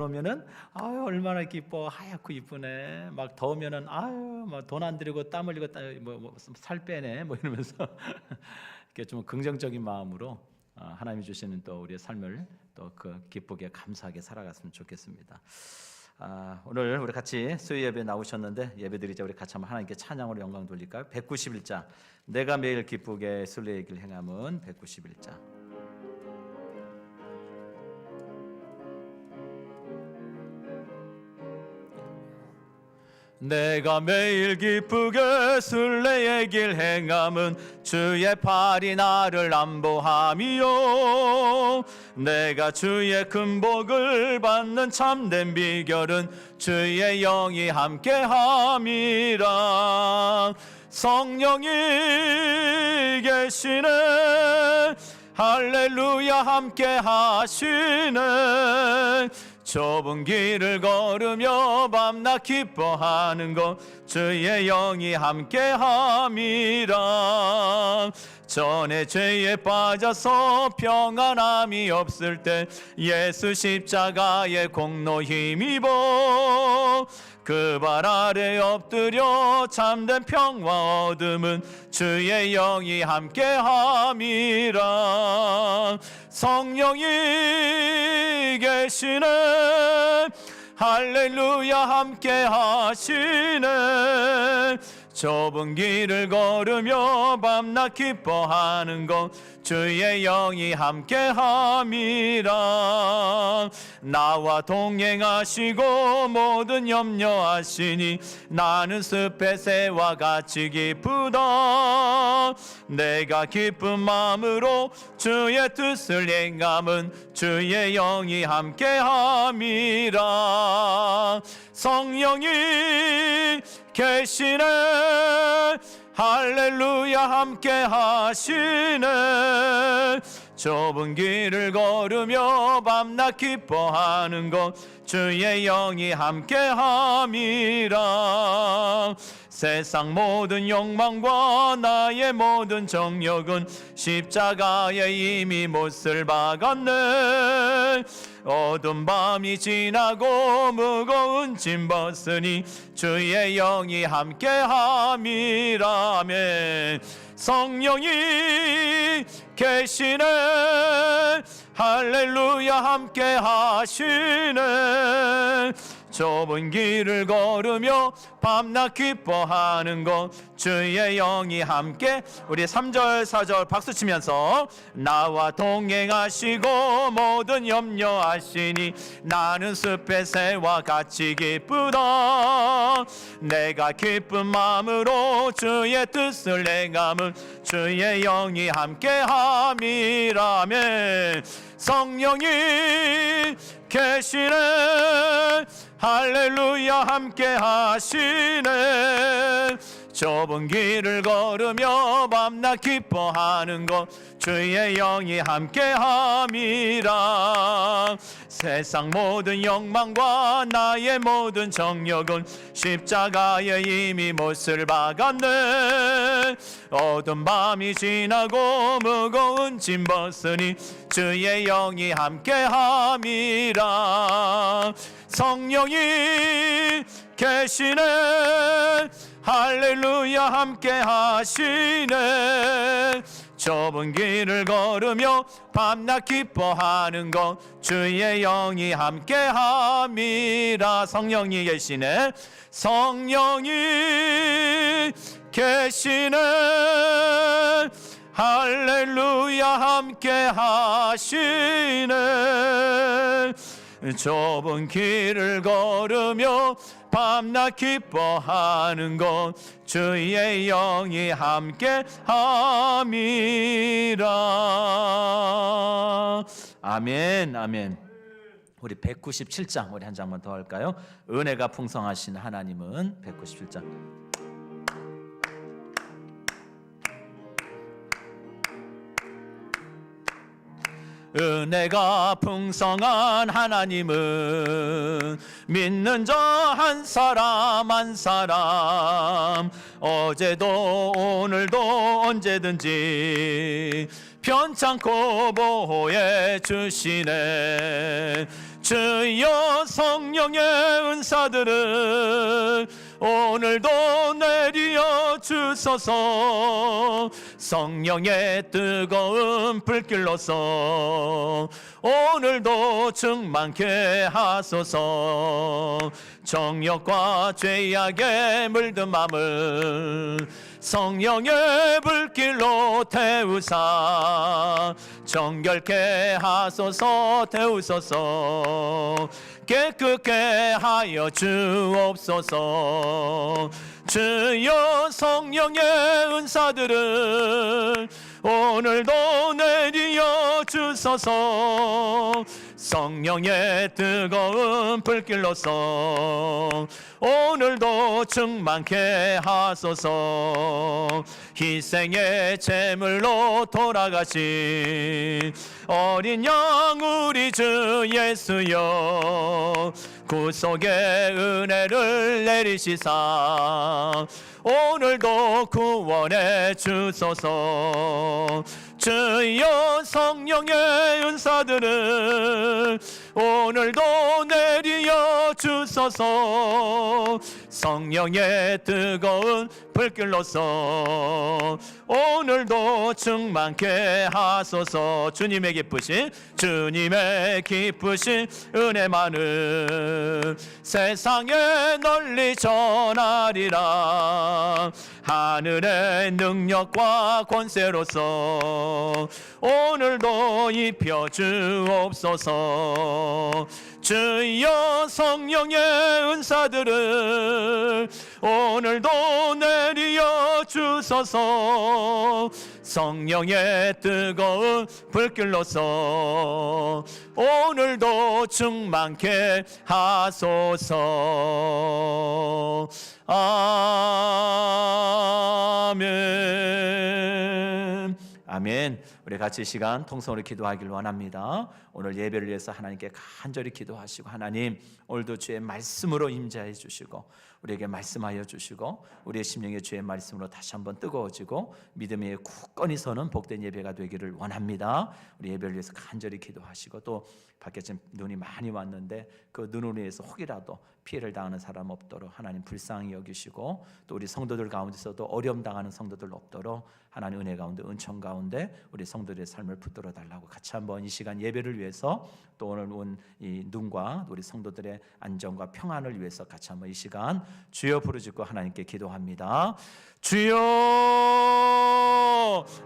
그러면은 아유 얼마나 기뻐, 하얗고 이쁘네. 막 더우면은 아유 막 돈 안 들이고 땀 흘리고 살 빼네 뭐 이러면서 이렇게 좀 긍정적인 마음으로 하나님이 주시는 또 우리의 삶을 또 그 기쁘게 감사하게 살아갔으면 좋겠습니다. 오늘 우리 같이 수요 예배 나오셨는데 예배드리자. 우리 같이 한번 하나님께 찬양으로 영광 돌릴까요? 191자 내가 매일 기쁘게 순례의 길 행함은 191자. 내가 매일 기쁘게 순례의 길 행함은 주의 팔이 나를 안보함이요. 내가 주의 큰 복을 받는 참된 비결은 주의 영이 함께함이라. 성령이 계시네, 할렐루야 함께하시네. 좁은 길을 걸으며 밤낮 기뻐하는 것 주의 영이 함께함이라. 전에 죄에 빠져서 평안함이 없을 때 예수 십자가의 공로 힘입어 그 발 아래 엎드려 참된 평화 얻음은 주의 영이 함께함이라. 성령이 계시네, 할렐루야 함께하시네. 좁은 길을 걸으며 밤낮 기뻐하는 것 주의 영이 함께함이라. 나와 동행하시고 모든 염려하시니 나는 숲의 새와 같이 기쁘다. 내가 기쁜 마음으로 주의 뜻을 행함은 주의 영이 함께함이라. 성령이 계시네, 할렐루야 함께하시네. 좁은 길을 걸으며 밤낮 기뻐하는 것 주의 영이 함께함이라. 세상 모든 욕망과 나의 모든 정욕은 십자가에 이미 못을 박았네. 어두운 밤이 지나고 무거운 짐 벗으니 주의 영이 함께함이라. 아멘. 성령이 계시네, 할렐루야 함께하시네. 좁은 길을 걸으며 밤낮 기뻐하는 것 주의 영이 함께. 우리 3절 4절 박수 치면서 나와 동행하시고 모든 염려하시니 나는 숲의 새와 같이 기쁘다. 내가 기쁜 마음으로 주의 뜻을 행함은 주의 영이 함께함이라. 아멘. 성령이 계시네, 할렐루야 함께하시네. 좁은 길을 걸으며 밤낮 기뻐하는 것 주의 영이 함께함이라. 세상 모든 욕망과 나의 모든 정욕은 십자가에 이미 못을 박았네. 어두운 밤이 지나고 무거운 짐 벗으니 주의 영이 함께함이라. 성령이 계시네, 할렐루야 함께하시네. 좁은 길을 걸으며 밤낮 기뻐하는 것 주의 영이 함께함이라. 성령이 계시네, 성령이 계시네, 할렐루야 함께하시네. 좁은 길을 걸으며 밤낮 기뻐하는 것 주의 영이 함께함이라. 아멘. 아멘. 우리 197장 우리 한 장만 더 할까요? 은혜가 풍성하신 하나님은 197장. 은혜가 풍성한 하나님은 믿는 자 한 사람 한 사람 어제도 오늘도 언제든지 편찮고 보호해 주시네. 주여 성령의 은사들을 오늘도 내려 주소서. 성령의 뜨거운 불길로서 오늘도 충만케 하소서. 정욕과 죄악에 물든 맘을 성령의 불길로 태우사 정결케 하소서. 태우소서. 깨끗게 하여 주옵소서. 주여 성령의 은사들을 오늘도 내려 주소서. 성령의 뜨거운 불길로서 오늘도 충만케 하소서. 희생의 제물로 돌아가신 어린 양 우리 주 예수여, 구속의 은혜를 내리시사 오늘도 구원해 주소서. 주여 성령의 은사들을 오늘도 내려 주소서. 성령의 뜨거운 불길로서 오늘도 충만케 하소서. 주님의 기쁘신 은혜만을 세상에 널리 전하리라. 하늘의 능력과 권세로서 오늘도 입혀 주옵소서. 주여 성령의 은사들을 오늘도 내려 주소서. 성령의 뜨거운 불길로서 오늘도 충만케 하소서. 아멘. 아멘. 우리 같이 시간 통성으로 기도하기를 원합니다. 오늘 예배를 위해서 하나님께 간절히 기도하시고, 하나님 오늘도 주의 말씀으로 임재해 주시고 우리에게 말씀하여 주시고 우리의 심령의 주의 말씀으로 다시 한번 뜨거워지고 믿음에 굳건히 서는 복된 예배가 되기를 원합니다. 우리 예배를 위해서 간절히 기도하시고, 또 밖에 지금 눈이 많이 왔는데 그 눈으로 인해서 혹이라도 피해를 당하는 사람 없도록 하나님 불쌍히 여기시고, 또 우리 성도들 가운데서도 어려움 당하는 성도들 없도록 하나님 은혜 가운데 은총 가운데 우리 성도들의 삶을 붙들어 달라고 같이 한번 이 시간 예배를 위해서, 또 오늘 온 이 눈과 우리 성도들의 안전과 평안을 위해서 같이 한번 이 시간 주여 부르짖고 하나님께 기도합니다. 주여,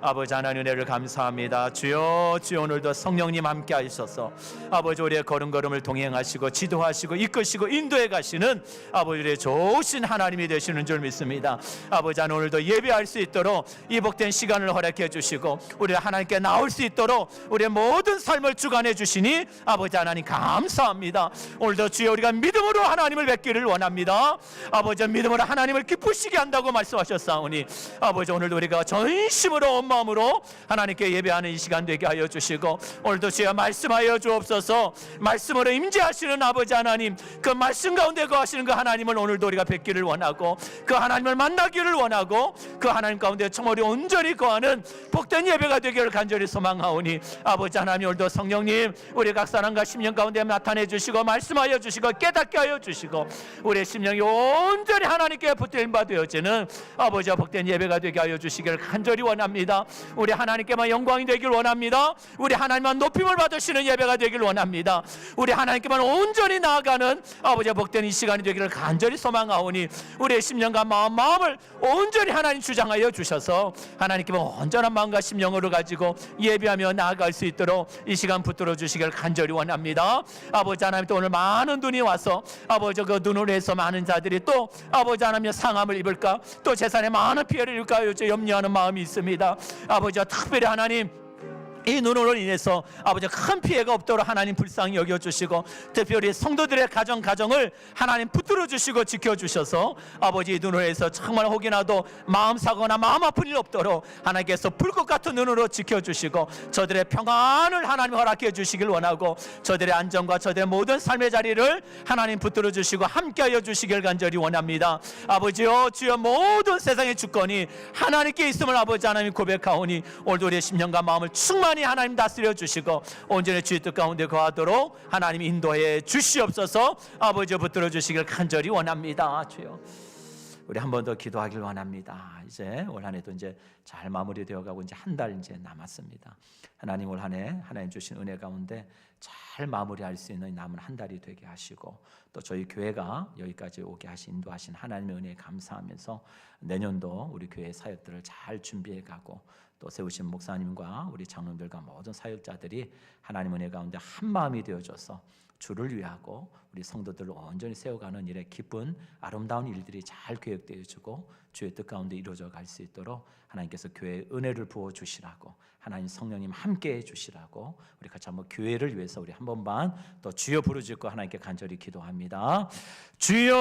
아버지 하나님 은혜를 감사합니다. 주여, 주여 오늘도 성령님 함께 하셔서 아버지 우리의 걸음걸음을 동행하시고 지도하시고 이끄시고 인도해 가시는 아버지의 좋으신 하나님이 되시는 줄 믿습니다. 아버지 하나님 오늘도 예배할 수 있도록 이 복된 시간을 허락해 주시고 우리 하나님께 나올 수 있도록 우리의 모든 삶을 주관해 주시니 아버지 하나님 감사합니다. 오늘도 주여 우리가 믿음으로 하나님을 뵙기를 원합니다. 아버지 믿음으로 하나님을 기쁘시게 한다고 말씀하셨사오니 아버지 오늘도 우리가 전심으로 온 마음으로 하나님께 예배하는 이 시간 되게 하여 주시고, 오늘도 주여 말씀하여 주옵소서. 말씀으로 임재하시는 아버지 하나님, 그 말씀 가운데 거하시는 그 하나님을 오늘도 우리가 뵙기를 원하고 그 하나님을 만나기를 원하고 그 하나님 가운데 청월이 온전히 거하는 복된 예배가 되기를 간절히 소망하오니 아버지 하나님 오늘도 성령님 우리 각 사람과 심령 가운데 나타내 주시고 말씀하여 주시고 깨닫게 하여 주시고 우리의 심령이 온전히 하나님께 붙들림 받아지는 아버지와 복된 예배가 되게 하여 주시기를 간절히 원합니다. 우리 하나님께만 영광이 되길 원합니다. 우리 하나님만 높임을 받으시는 예배가 되길 원합니다. 우리 하나님께만 온전히 나아가는 아버지와 복된 이 시간이 되기를 간절히 소망하오니 우리의 심령과 마음을 온전히 하나님 주장하여 주셔서 하나님께만 온전한 마음과 심령으로 가지고 예배하며 나아갈 수 있도록 이 시간 붙들어 주시기를 간절히 원합니다. 아버지 하나님, 또 오늘 많은 눈이 와서 아버지 그 눈으로 해서 많은 자들이 또 아버지 하나님의 상함을 입을까, 또 재산에 많은 피해를 입을까 염려하는 마음이 있습니다. 아버지와 특별히 하나님 이 눈으로 인해서 아버지 큰 피해가 없도록 하나님 불쌍히 여겨주시고, 특별히 성도들의 가정을 하나님 붙들어 주시고 지켜주셔서 아버지 이 눈으로 해서 정말 혹이나도 마음 사거나 마음 아픈 일 없도록 하나님께서 불꽃 같은 눈으로 지켜주시고, 저들의 평안을 하나님 허락해 주시길 원하고, 저들의 안전과 저들의 모든 삶의 자리를 하나님 붙들어 주시고 함께하여 주시길 간절히 원합니다. 아버지여, 주여 모든 세상의 주권이 하나님께 있음을 아버지 하나님 고백하오니, 오늘도 우리의 심령과 마음을 충만히 하나님 다스려 주시고 온전히 주의 뜻 가운데 거하도록 하나님 인도해 주시옵소서. 아버지 붙들어 주시길 간절히 원합니다. 주여, 우리 한 번 더 기도하길 원합니다. 이제 올 한 해도 이제 잘 마무리되어 가고 이제 한 달 이제 남았습니다. 하나님 올 한 해 하나님 주신 은혜 가운데 잘 마무리할 수 있는 남은 한 달이 되게 하시고, 또 저희 교회가 여기까지 오게 하신 인도하신 하나님의 은혜에 감사하면서 내년도 우리 교회 사역들을 잘 준비해 가고, 또 세우신 목사님과 우리 장로들과 모든 사역자들이 하나님 은혜 가운데 한 마음이 되어져서 주를 위하고 우리 성도들을 온전히 세워가는 일에 기쁜 아름다운 일들이 잘 계획되어지고 주의 뜻 가운데 이루어져 갈 수 있도록 하나님께서 교회에 은혜를 부어 주시라고, 하나님 성령님 함께해 주시라고, 우리 같이 한번 교회를 위해서 우리 한 번만 또 주여 부르짖고 하나님께 간절히 기도합니다. 주여,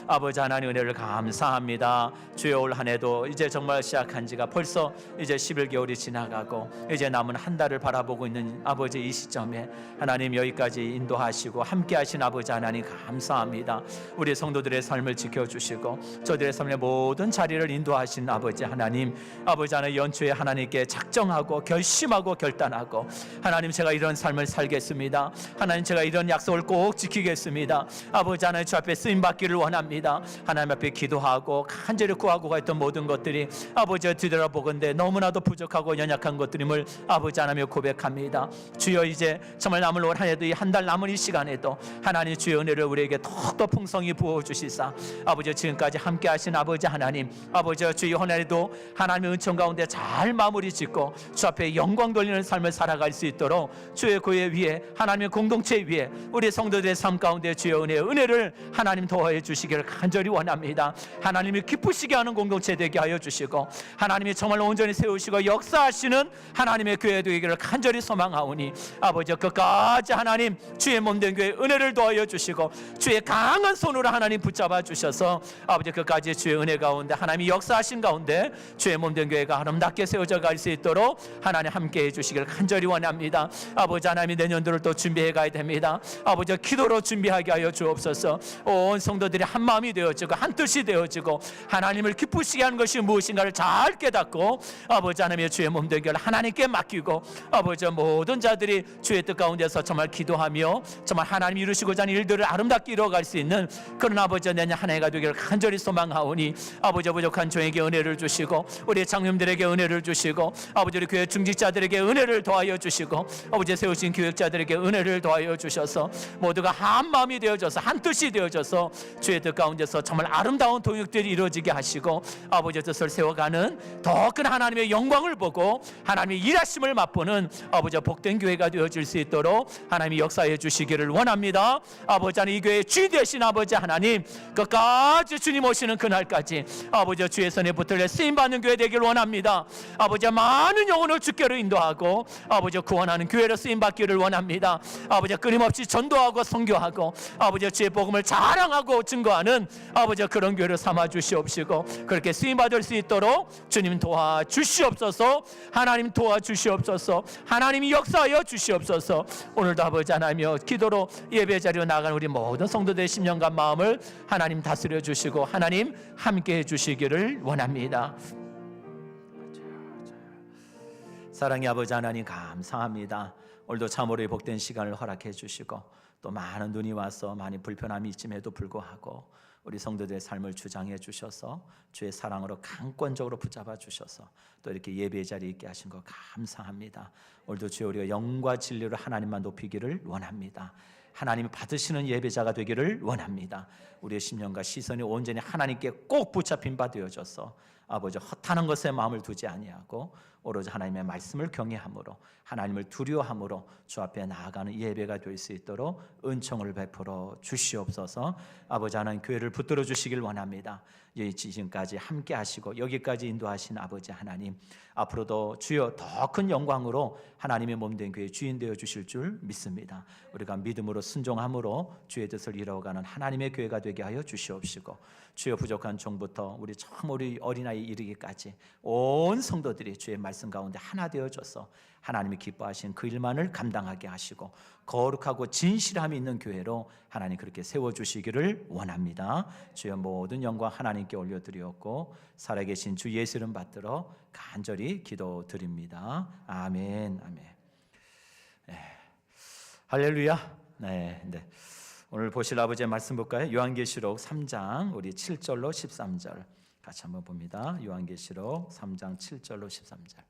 아버지 하나님 은혜를 감사합니다. 주여, 올 한 해도 이제 정말 시작한 지가 벌써 이제 11개월이 지나가고 이제 남은 한 달을 바라보고 있는 아버지 이 시점에 하나님 여기까지 인도하시고 함께 하신 아버지 하나님 감사합니다. 우리 성도들의 삶을 지켜주시고 저들의 삶의 모든 자리를 인도하신 아버지 하나님, 아버지 하나님 연초에 하나님께 작정하고 결심하고 결단하고, 하나님 제가 이런 삶을 살겠습니다, 하나님 제가 이런 약속을 꼭 지키겠습니다, 아버지 하나님 주 앞에 쓰임받기를 원합니다. 하나님 앞에 기도하고 간절히 구하고 했던 모든 것들이 아버지가 뒤돌아보건대 너무나도 부족하고 연약한 것들임을 아버지 하나님 고백합니다. 주여, 이제 정말 남을 올 한 해도 이 한 달 남은 이 시간에도 하나님 주의 은혜를 우리에게 더욱더 풍성히 부어주시사 아버지 지금까지 함께 하신 아버지 하나님, 아버지 주의 한 해도 하나님의 은총 가운데 잘 마무리 짓고 주 앞에 영광 돌리는 삶을 살아갈 수 있도록 주의 교회 위에 하나님의 공동체 위에 우리 성도들의 삶 가운데 주의 은혜를 하나님 더해 주시기를 간절히 원합니다. 하나님이 기쁘시게 하는 공동체 되게 하여 주시고 하나님이 정말 온전히 세우시고 역사하시는 하나님의 교회 되기를 간절히 소망하오니, 아버지 끝까지 하나님 주의 몸된 교회 은혜를 더하여 주시고 주의 강한 손으로 하나님 붙잡아 주셔서 아버지 끝까지 주의 은혜 가운데 하나님이 역사하신 가운데 주의 몸된 교회가 아름답게 세워져 갈 수 있도록 하나님 함께 해주시기를 간절히 원합니다. 아버지 하나님이 내년도를 또 준비해 가야 됩니다. 아버지 기도로 준비하게 하여 주옵소서. 온 성도들이 한 마음이 되어지고 한 뜻이 되어지고 하나님을 기쁘시게 하는 것이 무엇인가를 잘 깨닫고 아버지 하나님의 주의 몸된 교회를 하나님께 맡기고 아버지 모든 자들이 주의 뜻 가운데서 정말 기도하며 정말 하나님이 이루시고자 하는 일들을 아름답게 이루어갈 수 있는 그런 아버지 내년 한 해가 되기를 간절히 소망하오니, 아버지 부족한 종에게 은혜를 주시고 우리 장님들에게 은혜를 주시고 아버지 우리 교회 중직자들에게 은혜를 더하여 주시고 아버지 세우신 교육자들에게 은혜를 더하여 주셔서 모두가 한 마음이 되어져서 한 뜻이 되어져서 주의 뜻 가운데서 정말 아름다운 동역들이 이루어지게 하시고 아버지의 뜻을 세워가는 더 큰 하나님의 영광을 보고 하나님의 일하심을 맛보는 아버지 복된 교회가 되어질 수 있도록 하나님이 역사해 주시기를 원합니다. 아버지 하나님 이 교회의 주 되신 아버지 하나님 끝까지 주님 오시는 그날까지 아버지 주의 손에 붙들려 쓰임받는 교회 되기를 원합니다. 아버지 많은 영혼을 주께로 인도하고 아버지 구원하는 교회로 쓰임받기를 원합니다. 아버지 끊임없이 전도하고 선교하고 아버지 주의 복음을 자랑하고 증거하는 아버지 그런 교회를 삼아 주시옵시고 그렇게 쓰임받을 수 있도록 주님 도와주시옵소서. 하나님 도와주시옵소서. 하나님이 역사하여 주시옵소서. 오늘도 아버지 하나님이여 기도로 예배 자리로 나가는 우리 모든 성도들의 심령과 마음을 하나님 다스려 주시고 하나님 함께 해 주시기를 원합니다. 사랑의 아버지 하나님 감사합니다. 오늘도 참으로 복된 시간을 허락해 주시고 또 많은 눈이 와서 많이 불편함이 있음에도 불구하고 우리 성도들의 삶을 주장해 주셔서 주의 사랑으로 강권적으로 붙잡아 주셔서 또 이렇게 예배 자리에 있게 하신 것 감사합니다. 오늘도 주여 우리가 영과 진리로 하나님만 높이기를 원합니다. 하나님이 받으시는 예배자가 되기를 원합니다. 우리의 심령과 시선이 온전히 하나님께 꼭 붙잡힌 바 되어져서 아버지 허탄한 것에 마음을 두지 아니하고 오로지 하나님의 말씀을 경외함으로 하나님을 두려워함으로 주 앞에 나아가는 예배가 될 수 있도록 은총을 베풀어 주시옵소서. 아버지 하나님 교회를 붙들어 주시길 원합니다. 지금까지 함께 하시고 여기까지 인도하신 아버지 하나님, 앞으로도 주여 더 큰 영광으로 하나님의 몸된 교회 주인 되어 주실 줄 믿습니다. 우리가 믿음으로 순종함으로 주의 뜻을 이루어가는 하나님의 교회가 되게 하여 주시옵시고, 주여 부족한 종부터 우리 어린아이 이르기까지 온 성도들이 주의 말씀 가운데 하나 되어져서 하나님이 기뻐하신 그 일만을 감당하게 하시고 거룩하고 진실함이 있는 교회로 하나님 그렇게 세워주시기를 원합니다. 주여 모든 영광 하나님께 올려드리었고 살아계신 주 예수 이름 받들어 간절히 기도드립니다. 아멘. 아멘. 네. 할렐루야. 네. 오늘 보실 아버지의 말씀 볼까요? 요한계시록 3장 우리 7절로 13절 같이 한번 봅니다. 요한계시록 3장 7절로 13절.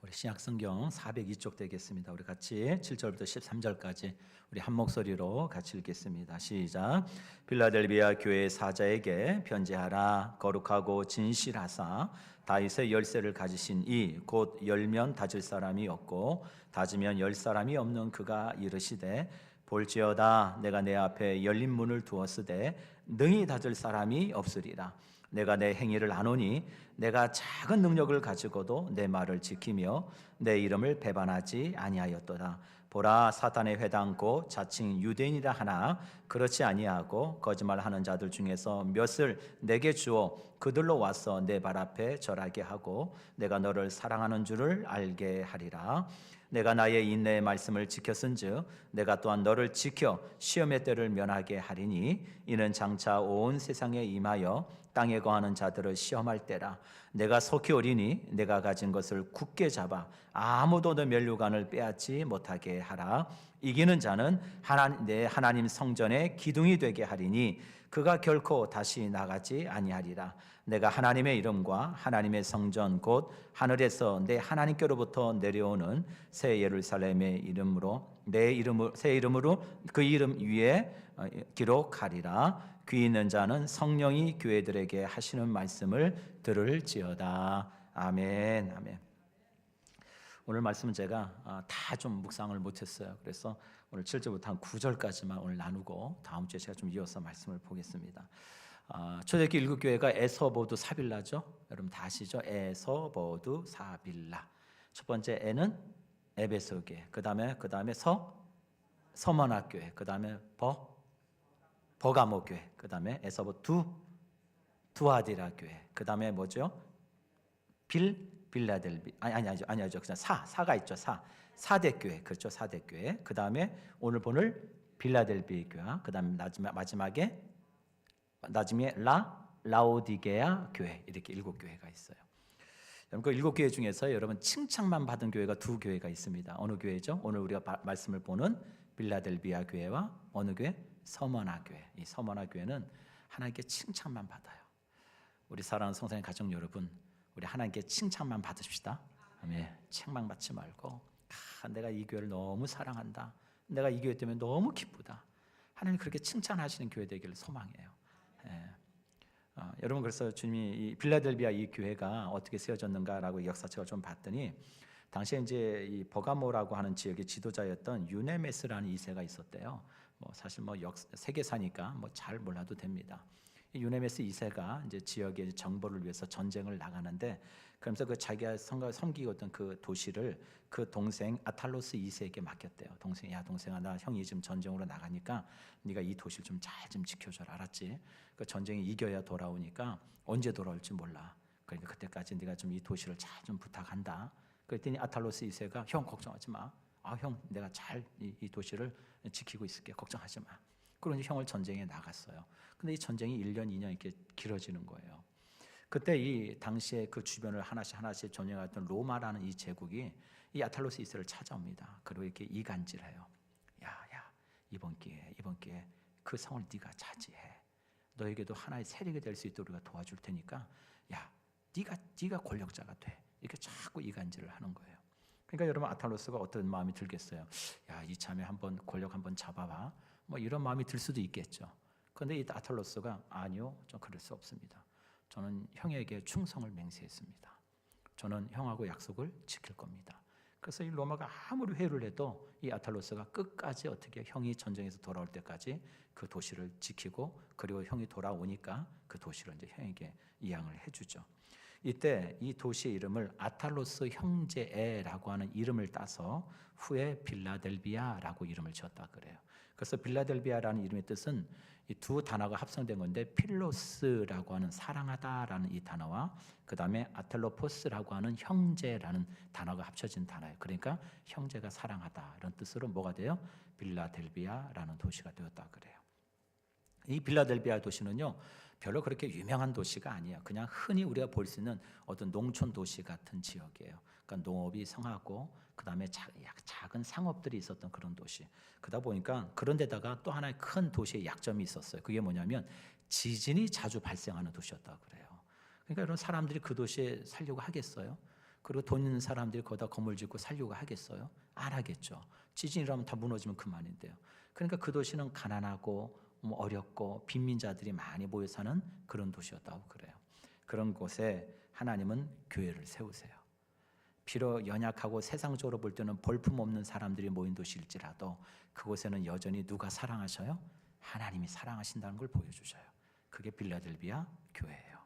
우리 신약성경 402쪽 되겠습니다. 우리 같이 7절부터 13절까지 우리 한 목소리로 같이 읽겠습니다. 시작. 빌라델비아 교회 사자에게 편지하라. 거룩하고 진실하사 다윗의 열쇠를 가지신 이 곧 열면 닫을 사람이 없고 닫으면 열 사람이 없는 그가 이르시되, 볼지어다 내가 내 앞에 열린 문을 두었으되 능히 닫을 사람이 없으리라. 내가 내 행위를 아노니 내가 작은 능력을 가지고도 내 말을 지키며 내 이름을 배반하지 아니하였도다. 보라, 사탄의 회당 곧 자칭 유대인이라 하나 그렇지 아니하고 거짓말하는 자들 중에서 몇을 내게 주어 그들로 와서 내 발 앞에 절하게 하고 내가 너를 사랑하는 줄을 알게 하리라. 내가 나의 인내의 말씀을 지켰은즉 내가 또한 너를 지켜 시험의 때를 면하게 하리니 이는 장차 온 세상에 임하여 땅에 거하는 자들을 시험할 때라. 내가 속히 오리니 내가 가진 것을 굳게 잡아 아무도 내 면류관을 빼앗지 못하게 하라. 이기는 자는 내 하나님 성전의 기둥이 되게 하리니 그가 결코 다시 나가지 아니하리라. 내가 하나님의 이름과 하나님의 성전 곧 하늘에서 내 하나님께로부터 내려오는 새 예루살렘의 이름으로 새 이름으로 그 이름 위에 기록하리라. 귀 있는 자는 성령이 교회들에게 하시는 말씀을 들을지어다. 아멘. 아멘. 오늘 말씀은 제가 다 좀 묵상을 못했어요. 그래서 오늘 7절부터 한 9절까지만 오늘 나누고 다음 주에 제가 좀 이어서 말씀을 보겠습니다. 초대교회 일곱 교회가 에서보두 사빌라죠. 여러분 다 아시죠? 에서보두 사빌라. 첫 번째 에는 에베소 교회. 그다음에 서머나 교회. 그다음에 버가모 교회. 그다음에 에서보두 두아디라 교회. 그다음에 뭐죠? 빌라델비 아니죠. 그냥 사가 있죠. 사대 교회. 그렇죠. 사대 교회. 그다음에 오늘 보는 빌라델비 교회. 그다음에 마지막에 라오디게아 교회. 이렇게 일곱 교회가 있어요. 여러분 그 일곱 교회 중에서 여러분 칭찬만 받은 교회가 두 교회가 있습니다. 어느 교회죠? 오늘 우리가 말씀을 보는 빌라델비아 교회와 어느 교회? 서머나 교회. 이 서머나 교회는 하나님께 칭찬만 받아요. 우리 사랑하는 성도님 가족 여러분, 우리 하나님께 칭찬만 받으십시다. 아멘. 책망받지 말고 내가 이 교회를 너무 사랑한다. 내가 이 교회 때문에 너무 기쁘다. 하나님 그렇게 칭찬하시는 교회 되기를 소망해요. 여러분 그래서 주님이 이 빌라델비아 이 교회가 어떻게 세워졌는가라고 역사책을 좀 봤더니 당시에 이제 이 버가모라고 하는 지역의 지도자였던 유네메스라는 2세가 있었대요. 사실 세계사니까 잘 몰라도 됩니다. 이 유네메스 2세가 이제 지역의 정보를 위해서 전쟁을 나가는데 그러면서 그 자기가 섬기고 있던 그 도시를 그 동생 아탈로스 2세에게 맡겼대요. 동생아 나 형이 지금 전쟁으로 나가니까 네가 이 도시를 좀 잘 좀 지켜줘라. 알았지? 그 전쟁이 이겨야 돌아오니까 언제 돌아올지 몰라. 그러니까 그때까지 네가 좀 이 도시를 잘 좀 부탁한다. 그랬더니 아탈로스 2세가 형 걱정하지 마. 형 내가 잘 이 도시를 지키고 있을게. 걱정하지 마. 그러니 형을 전쟁에 나갔어요. 근데 이 전쟁이 1년, 2년 이렇게 길어지는 거예요. 그때 이 당시에 그 주변을 하나씩 전쟁했던 로마라는 이 제국이 이 아탈로스 2세를 찾아옵니다. 그리고 이렇게 이간질해요. 야, 이번 기회에 그 성을 네가 차지해. 너에게도 하나의 세력이 될 수 있도록 우리가 도와줄 테니까 야, 네가 권력자가 돼. 이렇게 자꾸 이간질을 하는 거예요. 그러니까 여러분 아탈로스가 어떤 마음이 들겠어요? 야, 이참에 한번 권력 한번 잡아봐. 뭐 이런 마음이 들 수도 있겠죠. 그런데 이 아탈로스가 아니요, 좀 그럴 수 없습니다. 저는 형에게 충성을 맹세했습니다. 저는 형하고 약속을 지킬 겁니다. 그래서 이 로마가 아무리 회유를 해도 이 아탈로스가 끝까지 어떻게 형이 전쟁에서 돌아올 때까지 그 도시를 지키고, 그리고 형이 돌아오니까 그 도시를 이제 형에게 이양을 해주죠. 이때 이 도시의 이름을 아탈로스 형제애라고 하는 이름을 따서 후에 빌라델비아라고 이름을 지었다 그래요. 그래서 빌라델비아라는 이름의 뜻은 이 두 단어가 합성된 건데, 필로스라고 하는 사랑하다라는 이 단어와 그 다음에 아텔로포스라고 하는 형제라는 단어가 합쳐진 단어예요. 그러니까 형제가 사랑하다 이런 뜻으로 뭐가 돼요? 빌라델비아라는 도시가 되었다 그래요. 이 빌라델비아 도시는요, 별로 그렇게 유명한 도시가 아니에요. 그냥 흔히 우리가 볼 수 있는 어떤 농촌 도시 같은 지역이에요. 그러니까 농업이 성하고 그 다음에 작은 상업들이 있었던 그런 도시. 그러다 보니까 그런 데다가 또 하나의 큰 도시의 약점이 있었어요. 그게 뭐냐면 지진이 자주 발생하는 도시였다고 그래요. 그러니까 이런 사람들이 그 도시에 살려고 하겠어요? 그리고 돈 있는 사람들이 거기다 건물 짓고 살려고 하겠어요? 안 하겠죠. 지진이라면 다 무너지면 그만인데요. 그러니까 그 도시는 가난하고 어렵고 빈민자들이 많이 모여 사는 그런 도시였다고 그래요. 그런 곳에 하나님은 교회를 세우세요. 비록 연약하고 세상적으로 볼 때는 볼품없는 사람들이 모인 도시일지라도 그곳에는 여전히 누가 사랑하셔요? 하나님이 사랑하신다는 걸 보여주셔요. 그게 빌라델비아 교회예요.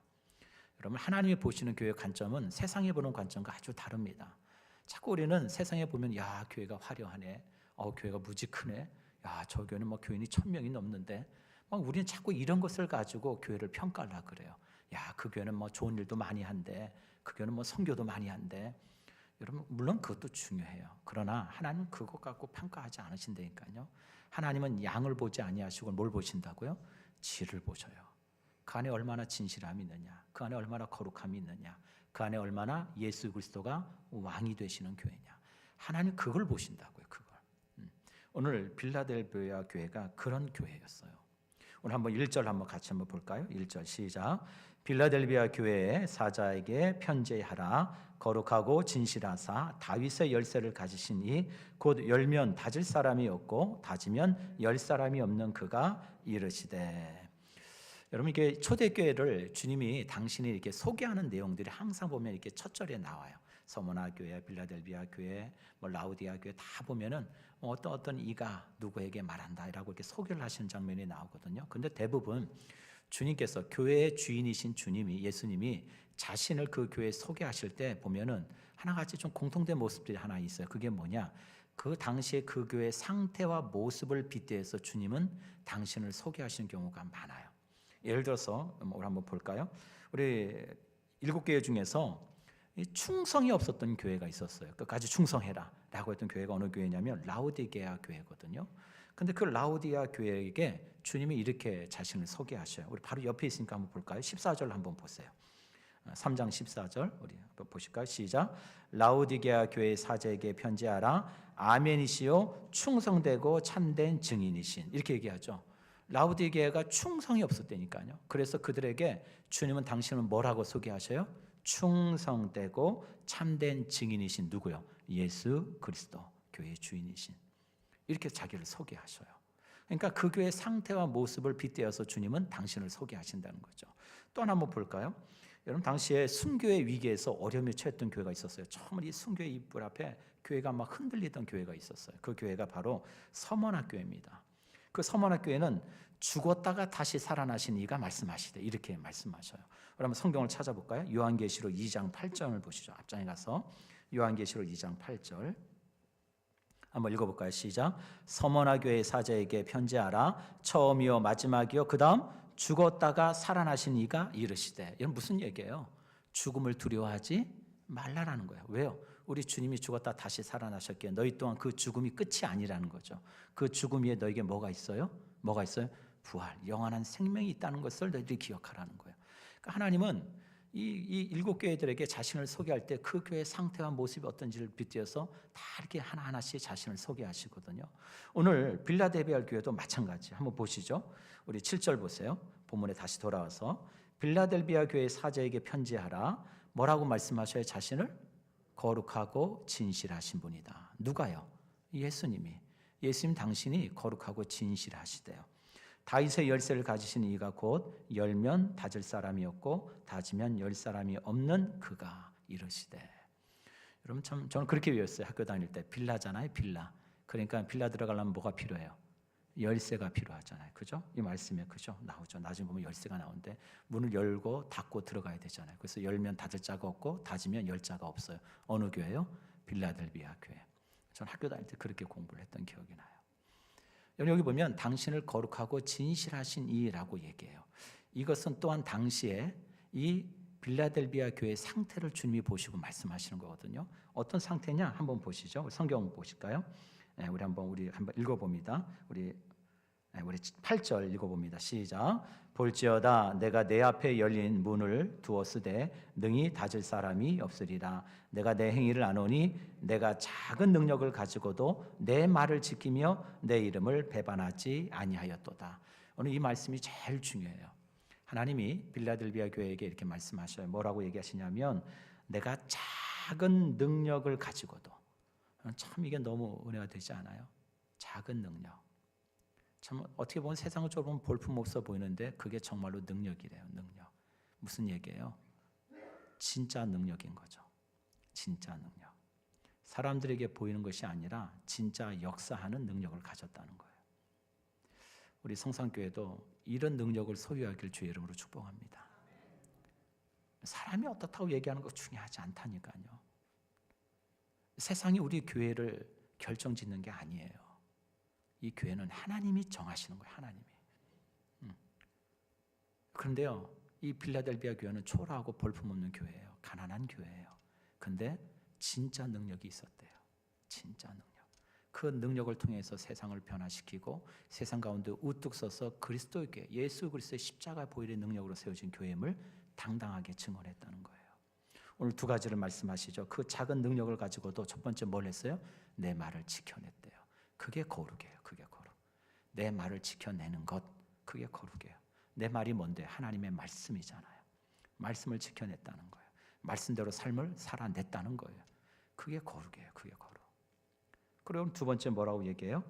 여러분, 하나님이 보시는 교회의 관점은 세상에 보는 관점과 아주 다릅니다. 자꾸 우리는 세상에 보면 야, 교회가 화려하네, 교회가 무지 크네, 야, 저 교회는 뭐 교인이 1000명이 넘는데, 막 우리는 자꾸 이런 것을 가지고 교회를 평가하려고 그래요. 야, 그 교회는 뭐 좋은 일도 많이 한대, 그 교회는 뭐 선교도 많이 한대. 여러분, 물론 그것도 중요해요. 그러나 하나님은 그것 갖고 평가하지 않으신다니까요. 하나님은 양을 보지 아니하시고 뭘 보신다고요? 질을 보셔요. 그 안에 얼마나 진실함이 있느냐, 그 안에 얼마나 거룩함이 있느냐, 그 안에 얼마나 예수 그리스도가 왕이 되시는 교회냐. 하나님 그걸 보신다고요. 그걸. 오늘 빌라델비아 교회가 그런 교회였어요. 오늘 한번 1절 한번 같이 한번 볼까요? 1절 시작. 빌라델비아 교회의 사자에게 편지하라. 거룩하고 진실하사 다윗의 열쇠를 가지신 이 곧 열면 닫을 사람이 없고 닫으면 열 사람이 없는 그가 이르시되. 여러분, 이게 초대교회를 주님이 당신이 이렇게 소개하는 내용들이 항상 보면 이렇게 첫 절에 나와요. 서머나 교회, 빌라델비아 교회, 뭐 라우디아 교회 다 보면은 어떤 이가 누구에게 말한다라고 이렇게 소개를 하시는 장면이 나오거든요. 근데 대부분 주님께서 교회의 주인이신 주님이, 예수님이 자신을 그 교회에 소개하실 때 보면은 하나같이 좀 공통된 모습들이 하나 있어요. 그게 뭐냐? 그 당시에 그 교회의 상태와 모습을 빗대어서 주님은 당신을 소개하시는 경우가 많아요. 예를 들어서 우리 한번 볼까요? 우리 7교회 중에서 충성이 없었던 교회가 있었어요. 끝까지 충성해라 라고 했던 교회가 어느 교회냐면 라우디게아 교회거든요. 근데 그 라우디아 교회에게 주님이 이렇게 자신을 소개하셔요. 우리 바로 옆에 있으니까 한번 볼까요? 14절 한번 보세요. 3장 14절 우리 한번 보실까요? 시작. 라우디게아 교회 사제에게 편지하라. 아멘이시요 충성되고 참된 증인이신. 이렇게 얘기하죠. 라우디게아가 충성이 없었다니까요. 그래서 그들에게 주님은 당신은 뭐라고 소개하셔요? 충성되고 참된 증인이신 누구요? 예수 그리스도, 교회의 주인이신. 이렇게 자기를 소개하셔요. 그러니까 그 교회의 상태와 모습을 빗대어서 주님은 당신을 소개하신다는 거죠. 또 하나 한번 볼까요? 여러분, 당시에 순교의 위기에서 어려움에 처했던 교회가 있었어요. 처음 이 순교의 이불 앞에 교회가 막 흔들리던 교회가 있었어요. 그 교회가 바로 서머나교회입니다. 그 서머나교회는 죽었다가 다시 살아나신 이가 말씀하시되 이렇게 말씀하셔요. 그러면 성경을 찾아볼까요? 요한계시록 2장 8절을 보시죠. 앞장에 가서 요한계시록 2장 8절 한번 읽어볼까요? 시작. 서머나교회 사자에게 편지하라. 처음이요 마지막이요 그 다음 죽었다가 살아나신 이가 이르시되. 이건 무슨 얘기예요? 죽음을 두려워하지 말라라는 거예요. 왜요? 우리 주님이 죽었다 다시 살아나셨기에 너희 또한 그 죽음이 끝이 아니라는 거죠. 그 죽음 위에 너에게 뭐가 있어요? 뭐가 있어요? 부활, 영원한 생명이 있다는 것을 너희들이 기억하라는 거예요. 그러니까 하나님은 이 7교회들에게 자신을 소개할 때 그 교회의 상태와 모습이 어떤지를 빗대어서 다 이렇게 하나하나씩 자신을 소개하시거든요. 오늘 빌라델비아 교회도 마찬가지. 한번 보시죠. 우리 7절 보세요. 본문에 다시 돌아와서 빌라델비아 교회 사자에게 편지하라. 뭐라고 말씀하셔요? 자신을 거룩하고 진실하신 분이다. 누가요? 예수님이. 예수님 당신이 거룩하고 진실하시대요. 다윗의 열쇠를 가지신 이가 곧 열면 닫을 사람이었고 닫으면 열 사람이 없는 그가 이르시되. 여러분 참 저는 그렇게 외웠어요. 학교 다닐 때 빌라잖아요. 빌라. 그러니까 빌라 들어가려면 뭐가 필요해요? 열쇠가 필요하잖아요. 그죠? 이 말씀에 그죠? 나오죠. 나중에 보면 열쇠가 나오는데 문을 열고 닫고 들어가야 되잖아요. 그래서 열면 닫을 자가 없고 닫으면 열 자가 없어요. 어느 교회요? 빌라델비아 교회. 저는 학교 다닐 때 그렇게 공부를 했던 기억이 나요. 여기 보면 당신을 거룩하고 진실하신 이라고 얘기해요. 이것은 또한 당시에 이 빌라델비아 교회의 상태를 주님이 보시고 말씀하시는 거거든요. 어떤 상태냐 한번 보시죠. 성경 보실까요? 우리 한번 읽어봅니다. 우리 8절 읽어봅니다. 시작. 볼지어다 내가 내 앞에 열린 문을 두었으되 능히 닫을 사람이 없으리라. 내가 내 행위를 아노니 내가 작은 능력을 가지고도 내 말을 지키며 내 이름을 배반하지 아니하였도다. 오늘 이 말씀이 제일 중요해요. 하나님이 빌라델비아 교회에게 이렇게 말씀하셔요. 뭐라고 얘기하시냐면 내가 작은 능력을 가지고도. 참 이게 너무 은혜가 되지 않아요? 작은 능력. 참 어떻게 보면 세상을 보면 볼품없어 보이는데 그게 정말로 능력이래요. 능력. 무슨 얘기예요? 진짜 능력인 거죠. 진짜 능력. 사람들에게 보이는 것이 아니라 진짜 역사하는 능력을 가졌다는 거예요. 우리 성산교회도 이런 능력을 소유하길 주의 이름으로 축복합니다. 사람이 어떻다고 얘기하는 거 중요하지 않다니까요. 세상이 우리 교회를 결정짓는 게 아니에요. 이 교회는 하나님이 정하시는 거예요. 하나님이. 그런데요, 이 빌라델비아 교회는 초라하고 볼품없는 교회예요. 가난한 교회예요. 근데 진짜 능력이 있었대요. 진짜 능력. 그 능력을 통해서 세상을 변화시키고 세상 가운데 우뚝 서서 그리스도의 교회, 예수 그리스도의 십자가 보혈의 능력으로 세워진 교회임을 당당하게 증언했다는 거예요. 오늘 두 가지를 말씀하시죠. 그 작은 능력을 가지고도 첫 번째 뭘 했어요? 내 말을 지켜냈대요. 그게 거룩이에요. 그게 거룩. 내 말을 지켜내는 것, 그게 거룩이에요. 내 말이 뭔데? 하나님의 말씀이잖아요. 말씀을 지켜냈다는 거예요. 말씀대로 삶을 살아냈다는 거예요. 그게 거룩이에요. 그게 거룩. 그리고 두 번째 뭐라고 얘기해요?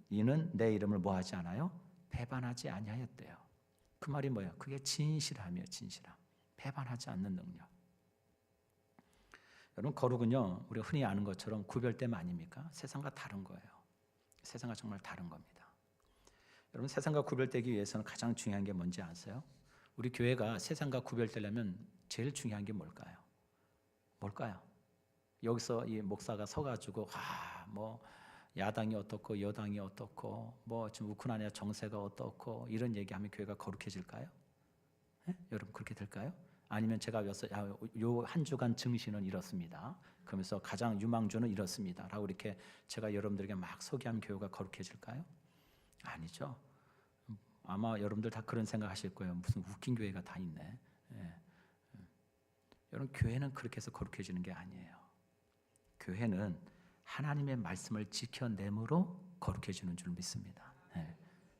이는 내 이름을 뭐 하지 않아요? 배반하지 아니하였대요. 그 말이 뭐예요? 그게 진실함이에요. 진실함. 배반하지 않는 능력. 여러분 거룩은요, 우리가 흔히 아는 것처럼 구별됨 아닙니까? 세상과 다른 거예요. 세상과 정말 다른 겁니다. 여러분 세상과 구별되기 위해서는 가장 중요한 게 뭔지 아세요? 우리 교회가 세상과 구별되려면 제일 중요한 게 뭘까요? 뭘까요? 여기서 이 목사가 서가지고 뭐 야당이 어떻고 여당이 어떻고 뭐 지금 우크라이나 정세가 어떻고 이런 얘기하면 교회가 거룩해질까요? 네? 여러분 그렇게 될까요? 아니면 제가 요 한 주간 증시는 이렇습니다. 그러면서 가장 유망주는 이렇습니다. 라고 이렇게 제가 여러분들에게 막 소개하면 교회가 거룩해질까요? 아니죠. 아마 여러분들 다 그런 생각하실 거예요. 무슨 웃긴 교회가 다 있네. 예. 여러분 교회는 그렇게 해서 거룩해지는 게 아니에요. 교회는 하나님의 말씀을 지켜내므로 거룩해지는 줄 믿습니다. 예.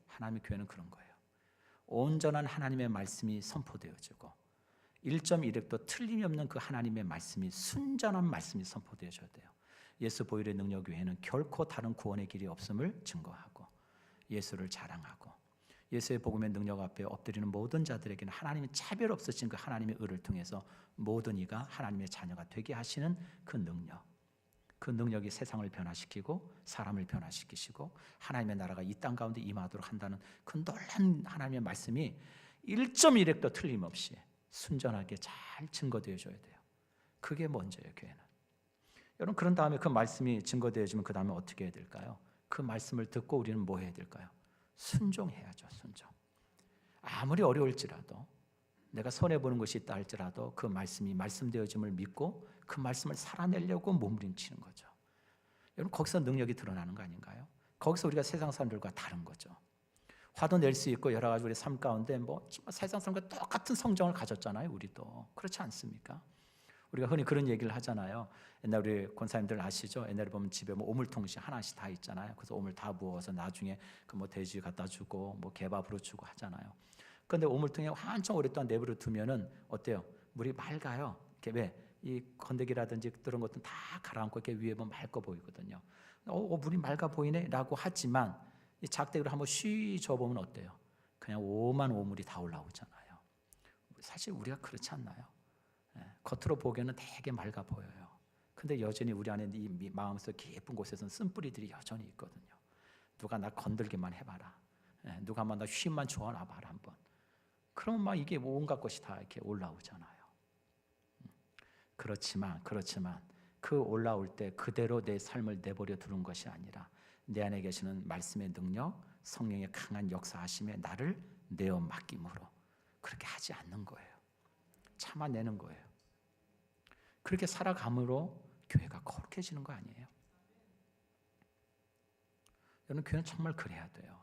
하나님의 교회는 그런 거예요. 온전한 하나님의 말씀이 선포되어지고 1.1획도 틀림이 없는 그 하나님의 말씀이 순전한 말씀이 선포되어져야 돼요. 예수 보혈의 능력 외에는 결코 다른 구원의 길이 없음을 증거하고 예수를 자랑하고 예수의 복음의 능력 앞에 엎드리는 모든 자들에게는 하나님의 차별 없으신 그 하나님의 의를 통해서 모든 이가 하나님의 자녀가 되게 하시는 그 능력, 그 능력이 세상을 변화시키고 사람을 변화시키시고 하나님의 나라가 이 땅 가운데 임하도록 한다는 그 놀란 하나님의 말씀이 1.1획도 틀림없이 순전하게 잘 증거되어져야 돼요. 그게 먼저예요. 교회는. 여러분 그런 다음에 그 말씀이 증거되어지면 그 다음에 어떻게 해야 될까요? 그 말씀을 듣고 우리는 뭐 해야 될까요? 순종해야죠. 순종. 아무리 어려울지라도 내가 손해보는 것이 있다 할지라도 그 말씀이 말씀되어짐을 믿고 그 말씀을 살아내려고 몸부림치는 거죠. 여러분 거기서 능력이 드러나는 거 아닌가요? 거기서 우리가 세상 사람들과 다른 거죠. 화도 낼 수 있고 여러 가지 우리 삶 가운데 뭐 세상 사람과 똑같은 성정을 가졌잖아요. 우리도 그렇지 않습니까? 우리가 흔히 그런 얘기를 하잖아요. 옛날 우리 권사님들 아시죠? 옛날에 보면 집에 뭐 오물통시 하나씩 다 있잖아요. 그래서 오물 다 부어서 나중에 그 뭐 돼지 갖다 주고 뭐 개밥으로 주고 하잖아요. 그런데 오물통에 한참 오랫동안 내버려 두면은 어때요? 물이 맑아요. 이게 왜? 이 건더기라든지 그런 것들은 다 가라앉고 이렇게 위에 보면 맑아 보이거든요. 물이 맑아 보이네라고 하지만 이 작대기로 한번 쉬 줘보면 어때요? 그냥 오만 오물이 다 올라오잖아요. 사실 우리가 그렇지 않나요? 겉으로 보기에는 되게 맑아 보여요. 근데 여전히 우리 안에 이 마음속 깊은 곳에서는 쓴뿌리들이 여전히 있거든요. 누가 나 건들기만 해봐라. 누가 나 쉼만 줘놔봐라 한번. 그러면 막 이게 온갖 것이 다 이렇게 올라오잖아요. 그렇지만 그 올라올 때 그대로 내 삶을 내버려 두는 것이 아니라 내 안에 계시는 말씀의 능력, 성령의 강한 역사하심에 나를 내어 맡김으로 그렇게 하지 않는 거예요. 참아내는 거예요. 그렇게 살아감으로 교회가 거룩해지는 거 아니에요? 여러분, 교회는 정말 그래야 돼요.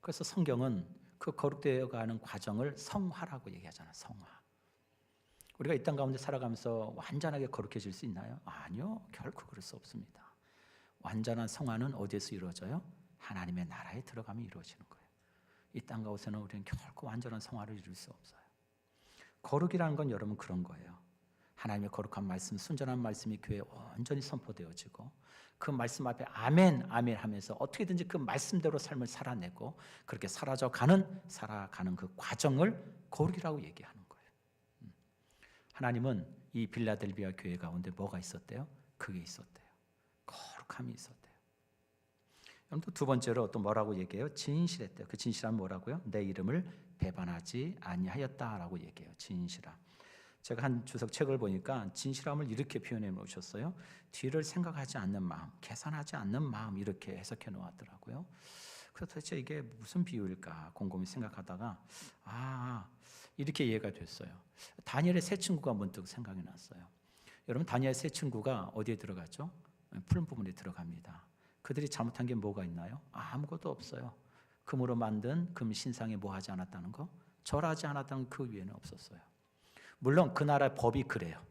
그래서 성경은 그 거룩되어 가는 과정을 성화라고 얘기하잖아요. 성화. 우리가 이 땅 가운데 살아가면서 완전하게 거룩해질 수 있나요? 아니요, 결코 그럴 수 없습니다. 완전한 성화는 어디에서 이루어져요? 하나님의 나라에 들어가면 이루어지는 거예요. 이 땅 가운데서는 우리는 결코 완전한 성화를 이룰 수 없어요. 거룩이라는 건 여러분 그런 거예요. 하나님의 거룩한 말씀, 순전한 말씀이 교회에 온전히 선포되어지고 그 말씀 앞에 아멘, 아멘 하면서 어떻게든지 그 말씀대로 삶을 살아내고 그렇게 살아가는 그 과정을 거룩이라고 얘기하는 거예요. 하나님은 이 빌라델비아 교회 가운데 뭐가 있었대요? 그게 있었대요. 거룩함이 있었대요. 그럼 또 두 번째로 또 뭐라고 얘기해요? 진실했대요. 그 진실함은 뭐라고요? 내 이름을 배반하지 아니하였다라고 얘기해요. 진실함. 제가 한 주석 책을 보니까 진실함을 이렇게 표현해 놓으셨어요. 뒤를 생각하지 않는 마음, 계산하지 않는 마음 이렇게 해석해 놓았더라고요. 그래서 도대체 이게 무슨 비유일까 곰곰이 생각하다가 이렇게 이해가 됐어요. 다니엘의 세 친구가 문득 생각이 났어요. 여러분, 다니엘의 세 친구가 어디에 들어갔죠? 푸른 부분에 들어갑니다. 그들이 잘못한 게 뭐가 있나요? 아무것도 없어요. 금으로 만든 금 신상에 뭐 하지 않았다는 거? 절하지 않았다는 그 위에는 없었어요. 물론 그 나라의 법이 그래요.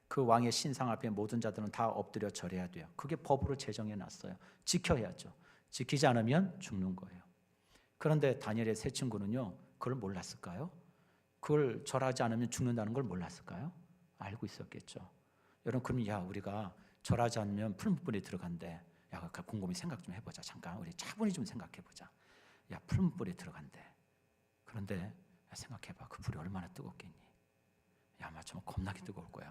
그 왕의 신상 앞에 모든 자들은 다 엎드려 절해야 돼요. 그게 법으로 제정해 놨어요. 지켜야죠. 지키지 않으면 죽는 거예요. 그런데 다니엘의 세 친구는요, 그걸 몰랐을까요? 그걸 절하지 않으면 죽는다는 걸 몰랐을까요? 알고 있었겠죠. 여러분, 그럼 우리가 절하지 않으면 푸른 불에 들어간대. 곰곰이 생각 좀 해보자. 잠깐 우리 차분히 좀 생각해보자. 푸른 불에 들어간대. 그런데 생각해봐. 그 불이 얼마나 뜨겁겠니? 아마 좀 겁나게 뜨거울 거야.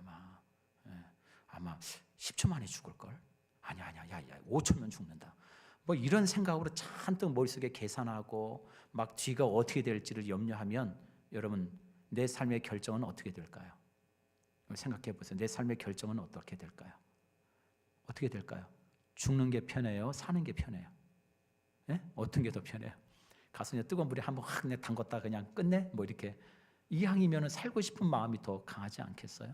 아마 10초 만에 죽을걸? 아니야. 5초면 죽는다. 뭐 이런 생각으로 잔뜩 머릿속에 계산하고 막 뒤가 어떻게 될지를 염려하면 여러분, 내 삶의 결정은 어떻게 될까요? 생각해 보세요. 내 삶의 결정은 어떻게 될까요? 어떻게 될까요? 죽는 게 편해요? 사는 게 편해요? 어떤 게 더 편해요? 가서 그냥 뜨거운 물에 한번 확 담궜다 그냥 끝내? 뭐 이렇게 이왕이면 살고 싶은 마음이 더 강하지 않겠어요?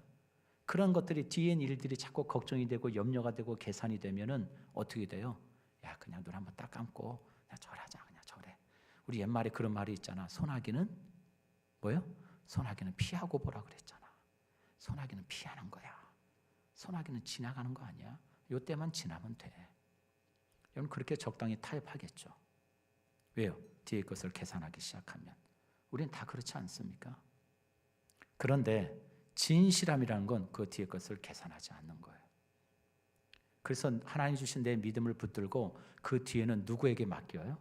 그런 것들이 뒤엔 일들이 자꾸 걱정이 되고 염려가 되고 계산이 되면은 어떻게 돼요? 그냥 눈 한번 딱 감고 그냥 절하자. 그냥 절해. 우리 옛말에 그런 말이 있잖아. 소나기는 뭐요? 소나기는 피하고 보라 그랬잖아. 소나기는 피하는 거야. 소나기는 지나가는 거 아니야? 요때만 지나면 돼. 여러분, 그렇게 적당히 타협하겠죠. 왜요? 뒤에 것을 계산하기 시작하면. 우리는 다 그렇지 않습니까? 그런데 진실함이라는 건 그 뒤에 것을 계산하지 않는 거예요. 그래서 하나님 주신 내 믿음을 붙들고 그 뒤에는 누구에게 맡겨요?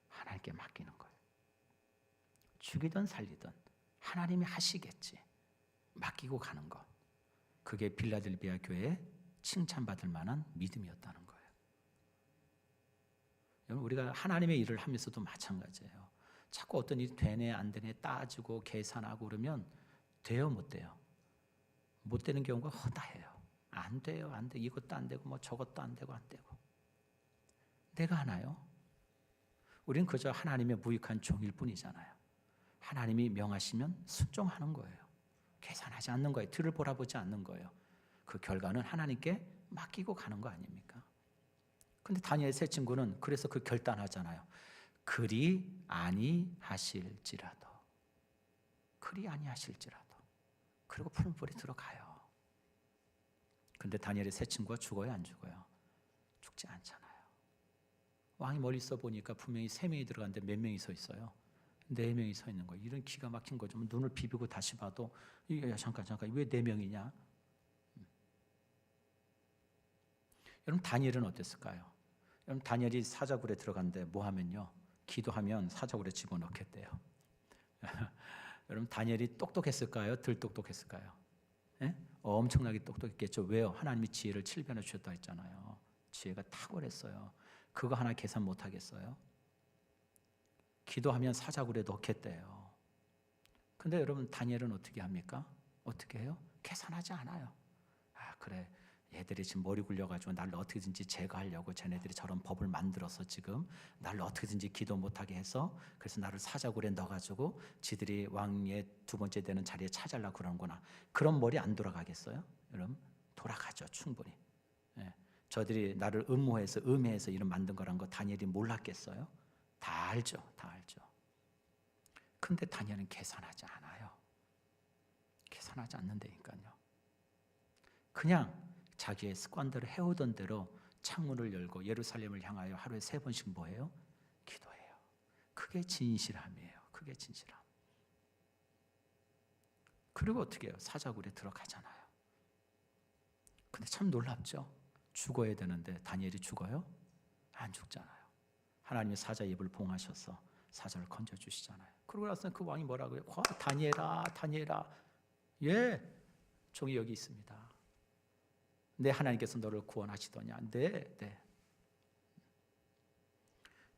하나님께 맡기는 거예요. 죽이든 살리든 하나님이 하시겠지. 맡기고 가는 것. 그게 빌라델비아 교회에 칭찬받을 만한 믿음이었다는 거예요. 여러분, 우리가 하나님의 일을 하면서도 마찬가지예요. 자꾸 어떤 일이 되네 안 되네 따지고 계산하고 그러면 돼요 못 돼요? 못 되는 경우가 허다해요. 안 돼요. 이것도 안 되고 뭐 저것도 안 되고 내가 하나요? 우리는 그저 하나님의 무익한 종일 뿐이잖아요. 하나님이 명하시면 순종하는 거예요. 계산하지 않는 거예요. 뒤를 돌아보지 않는 거예요. 그 결과는 하나님께 맡기고 가는 거 아닙니까? 근데 다니엘 세 친구는 그래서 그 결단하잖아요. 그리 아니하실지라도. 그리고 푸른 불에 들어가요. 근데 다니엘의 세 친구가 죽어요, 안 죽어요? 죽지 않잖아요. 왕이 멀리 있어 보니까 분명히 3명이 들어갔는데 몇 명이 서 있어요? 4명이 서 있는 거예요. 이런 기가 막힌 거죠. 눈을 비비고 다시 봐도 잠깐 왜 4명이냐? 여러분 다니엘은 어땠을까요? 여러분 다니엘이 사자굴에 들어갔는데 뭐 하면요? 기도하면 사자굴에 집어넣겠대요. 여러분 다니엘이 똑똑했을까요? 덜 똑똑했을까요? 예? 엄청나게 똑똑했겠죠. 왜요? 하나님이 지혜를 7배나 주셨다 했잖아요. 지혜가 탁월했어요. 그거 하나 계산 못 하겠어요? 기도하면 사자굴에 넣겠대요. 근데 여러분 다니엘은 어떻게 합니까? 어떻게 해요? 계산하지 않아요. 아 그래, 얘들이 지금 머리 굴려가지고 나를 어떻게든지 제거하려고 쟤네들이 저런 법을 만들어서 지금 나를 어떻게든지 기도 못하게 해서 그래서 나를 사자굴에 넣어가지고 지들이 왕의 두 번째 되는 자리에 차지하려고 그러는구나. 그런 머리 안 돌아가겠어요? 여러분 돌아가죠, 충분히. 예. 저들이 나를 음해해서 이런 만든 거란 거 다니엘이 몰랐겠어요? 다 알죠, 다 알죠. 근데 다니엘은 계산하지 않아요. 계산하지 않는다니까요. 그냥 자기의 습관대로 해오던 대로 창문을 열고 예루살렘을 향하여 하루에 3번씩 뭐해요? 기도해요. 그게 진실함이에요. 그게 진실함. 그리고 어떻게 해요? 사자굴에 들어가잖아요. 근데 참 놀랍죠? 죽어야 되는데 다니엘이 죽어요? 안 죽잖아요. 하나님의 사자 입을 봉하셔서 사자를 건져주시잖아요. 그러고 나서 그 왕이 뭐라고 해요? 다니엘아, 다니엘아, 예, 종이 여기 있습니다. 내 하나님께서 너를 구원하시더냐? 네, 네.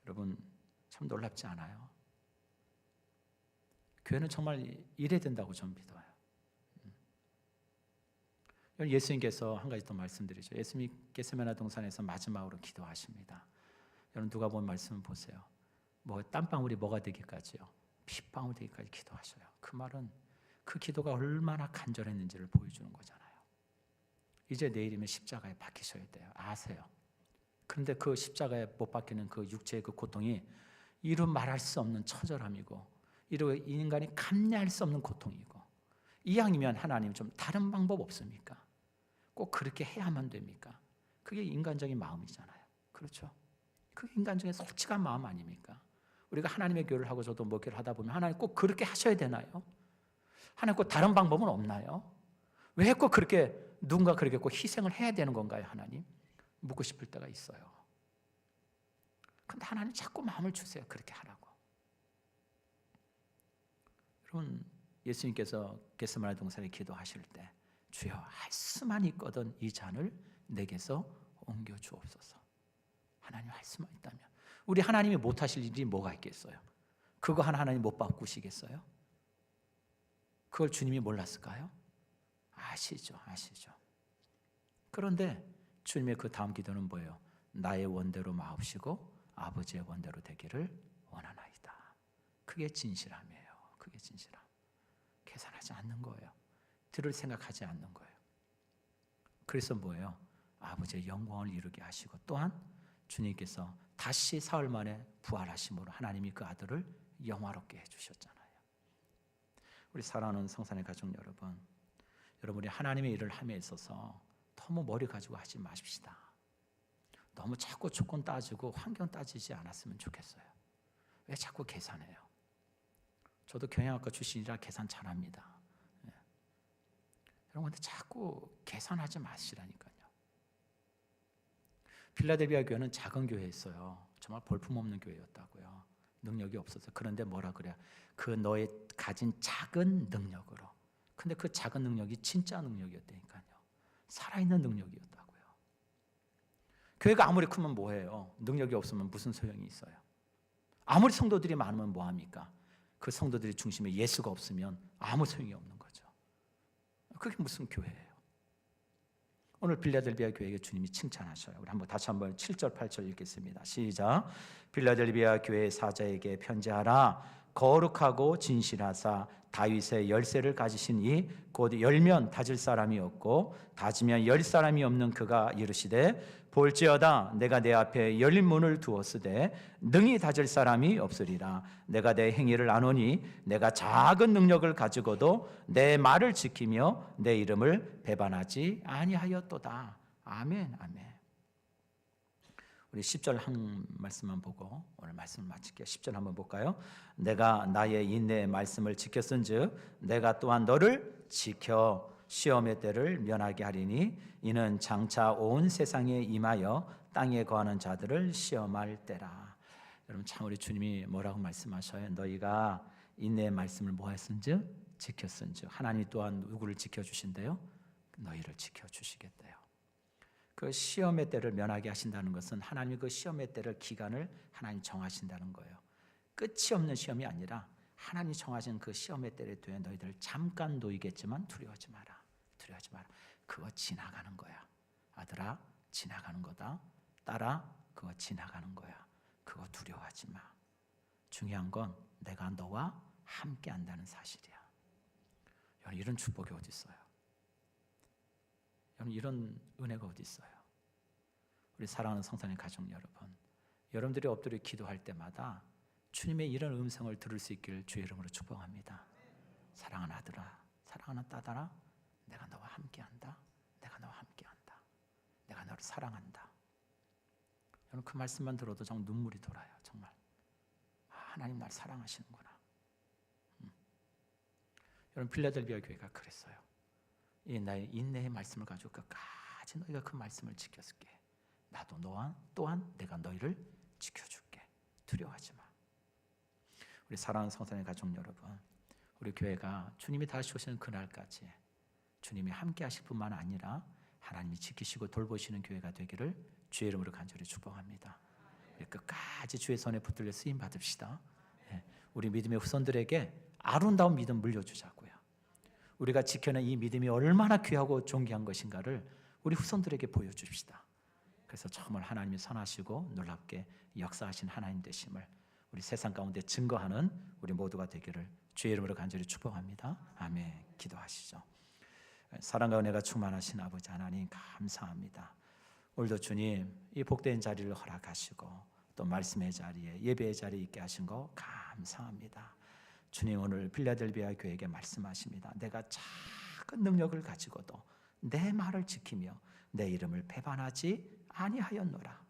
여러분 참 놀랍지 않아요? 교회는 정말 이래야 된다고 저는 믿어요. 예수님께서 한 가지 더 말씀드리죠. 예수님 겟세마네 동산에서 마지막으로 기도하십니다. 여러분 누가복음 말씀을 보세요. 뭐 땀방울이 뭐가 되기까지요? 핏방울 되기까지 기도하셔요. 그 말은 그 기도가 얼마나 간절했는지를 보여주는 거잖아요. 이제 내일이면 십자가에 박히셔야 돼요. 아세요? 그런데 그 십자가에 못 박히는 그 육체의 그 고통이 이루 말할 수 없는 처절함이고 이루 인간이 감내할 수 없는 고통이고, 이왕이면 하나님 좀 다른 방법 없습니까? 꼭 그렇게 해야만 됩니까? 그게 인간적인 마음이잖아요. 그렇죠? 그게 인간적인 솔직한 마음 아닙니까? 우리가 하나님의 교회를 하고 저도 목회를 하다 보면 하나님 꼭 그렇게 하셔야 되나요? 하나님 꼭 다른 방법은 없나요? 왜 꼭 그렇게 누군가 그렇게 꼭 희생을 해야 되는 건가요? 하나님? 묻고 싶을 때가 있어요. 근데 하나님 자꾸 마음을 주세요. 그렇게 하라고. 여러분 예수님께서 겟세마네 동산에 기도하실 때 주여 할 수만 있거든 이 잔을 내게서 옮겨 주옵소서. 하나님 할 수만 있다면 우리 하나님이 못하실 일이 뭐가 있겠어요? 그거 하나님 못 바꾸시겠어요? 그걸 주님이 몰랐을까요? 아시죠, 아시죠. 그런데 주님의 그 다음 기도는 뭐예요? 나의 원대로 마옵시고 아버지의 원대로 되기를 원하나이다. 그게 진실함이에요. 그게 진실함. 계산하지 않는 거예요. 들을 생각하지 않는 거예요. 그래서 뭐예요? 아버지의 영광을 이루게 하시고 또한 주님께서 다시 사흘 만에 부활하심으로 하나님이 그 아들을 영화롭게 해주셨잖아요. 우리 사랑하는 성산의 가족 여러분, 여러분이 하나님의 일을 함에 있어서 너무 머리 가지고 하지 마십시다. 너무 자꾸 조건 따지고 환경 따지지 않았으면 좋겠어요. 왜 자꾸 계산해요? 저도 경영학과 출신이라 계산 잘합니다. 여러분 근데 자꾸 계산하지 마시라니까요. 필라델피아 교회는 작은 교회였어요. 정말 볼품없는 교회였다고요. 능력이 없어서. 그런데 뭐라 그래요? 그 너의 가진 작은 능력으로. 근데 그 작은 능력이 진짜 능력이었다니까요. 살아있는 능력이었다고요. 교회가 아무리 크면 뭐해요? 능력이 없으면 무슨 소용이 있어요? 아무리 성도들이 많으면 뭐합니까? 그 성도들이 중심에 예수가 없으면 아무 소용이 없는 거죠. 그게 무슨 교회예요? 오늘 빌라델비아 교회에게 주님이 칭찬하셔요. 우리 다시 한번 7절 8절 읽겠습니다. 시작. 빌라델비아 교회 사자에게 편지하라. 거룩하고 진실하사 다윗의 열쇠를 가지신 이 곧 열면 다질 사람이 없고 닫으면 열 사람이 없는 그가 이르시되 볼지어다 내가 내 앞에 열린 문을 두었으되 능히 닫을 사람이 없으리라. 내가 내 행위를 아노니 내가 작은 능력을 가지고도 내 말을 지키며 내 이름을 배반하지 아니하였도다. 아멘, 아멘. 우리 10절 한 말씀만 보고 오늘 말씀을 마칠게요. 10절 한번 볼까요? 내가 나의 인내의 말씀을 지켰은즉 내가 또한 너를 지켜 시험의 때를 면하게 하리니 이는 장차 온 세상에 임하여 땅에 거하는 자들을 시험할 때라. 여러분, 참 우리 주님이 뭐라고 말씀하셔요? 너희가 인내의 말씀을 뭐했은즉 지켰은즉. 하나님이 또한 누구를 지켜주신대요? 너희를 지켜주시겠대요. 그 시험의 때를 면하게 하신다는 것은 하나님이 그 시험의 때를, 기간을 하나님 정하신다는 거예요. 끝이 없는 시험이 아니라 하나님이 정하신 그 시험의 때를 두에 너희들 잠깐 놓이겠지만 두려워하지 마라. 두려워하지 마라. 그거 지나가는 거야. 아들아, 지나가는 거다. 딸아, 그거 지나가는 거야. 그거 두려워하지 마. 중요한 건 내가 너와 함께 한다는 사실이야. 여러분, 이런 축복이 어디 있어요? 여러분, 이런 은혜가 어디 있어요? 우리 사랑하는 성탄의 가족 여러분, 여러분들이 엎드려 기도할 때마다 주님의 이런 음성을 들을 수 있기를 주의 이름으로 축복합니다. 사랑하는 아들아, 사랑하는 딸아, 내가 너와 함께한다. 내가 너와 함께한다. 내가 너를 사랑한다. 여러분, 그 말씀만 들어도 정말 눈물이 돌아요. 정말 하나님 날 사랑하시는구나. 여러분, 필라델비아 교회가 그랬어요. 이 나의 인내의 말씀을 가지고 끝까지 너희가 그 말씀을 지켰을게. 나도 너와 또한 내가 너희를 지켜줄게. 두려워하지 마. 우리 사랑하는 성탄의 가족 여러분, 우리 교회가 주님이 다시 오시는 그날까지 주님이 함께 하실 뿐만 아니라 하나님이 지키시고 돌보시는 교회가 되기를 주의 이름으로 간절히 축복합니다. 끝까지 주의 손에 붙들려 쓰임 받읍시다. 우리 믿음의 후손들에게 아름다운 믿음 물려주자고요. 우리가 지켜낸 이 믿음이 얼마나 귀하고 존귀한 것인가를 우리 후손들에게 보여줍시다. 그래서 정말 하나님이 선하시고 놀랍게 역사하신 하나님 되심을 우리 세상 가운데 증거하는 우리 모두가 되기를 주의 이름으로 간절히 축복합니다. 아멘. 기도하시죠. 사랑과 은혜가 충만하신 아버지 하나님, 감사합니다. 오늘도 주님, 이 복된 자리를 허락하시고 또 말씀의 자리에, 예배의 자리에 있게 하신 거 감사합니다. 주님, 오늘 필라델비아 교회에게 말씀하십니다. 내가 작은 능력을 가지고도 내 말을 지키며 내 이름을 배반하지 아니하였노라.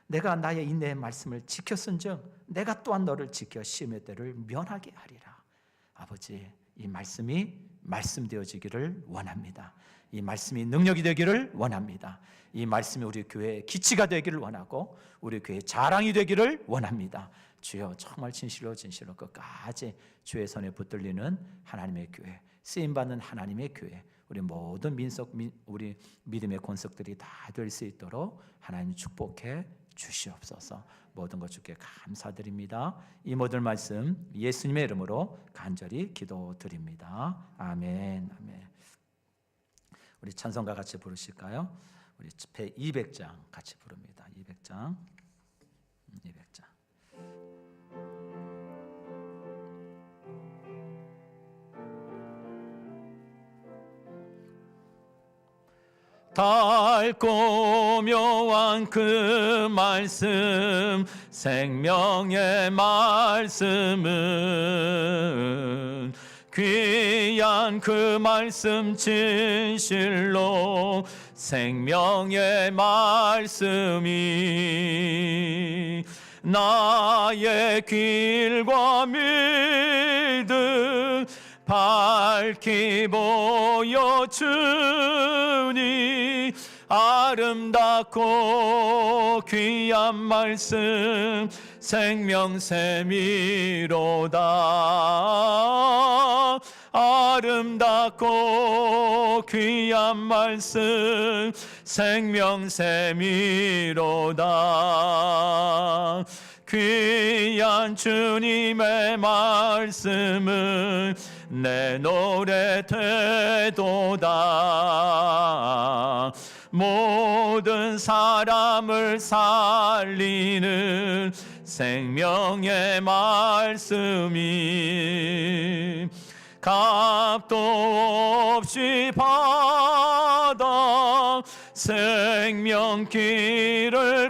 내가 나의 인내의 말씀을 지켰은즉 내가 또한 너를 지켜 시험의 때를 면하게 하리라. 아버지, 이 말씀이 말씀되어지기를 원합니다. 이 말씀이 능력이 되기를 원합니다. 이 말씀이 우리 교회의 기치가 되기를 원하고 우리 교회의 자랑이 되기를 원합니다. 주여, 정말 진실로 끝까지 주의 손에 붙들리는 하나님의 교회, 쓰임받는 하나님의 교회, 우리 모든 우리 믿음의 권속들이 다 될 수 있도록 하나님 축복해 주시옵소서. 모든 것 주께 감사드립니다. 이 모든 말씀 예수님의 이름으로 간절히 기도드립니다. 아멘. 아멘. 우리 찬송가 같이 부르실까요? 우리 집회 200장 같이 부릅니다. 200장. 달고 묘한 그 말씀, 생명의 말씀은 귀한 그 말씀 진실로 생명의 말씀이 나의 길과 믿음 밝히 보여주니 아름답고 귀한 말씀 생명샘이로다. 아름답고 귀한 말씀 생명샘이로다. 귀한 주님의 말씀은 내 노래 되도다. 모든 사람을 살리는 생명의 말씀이 값도 없이 받아 생명길을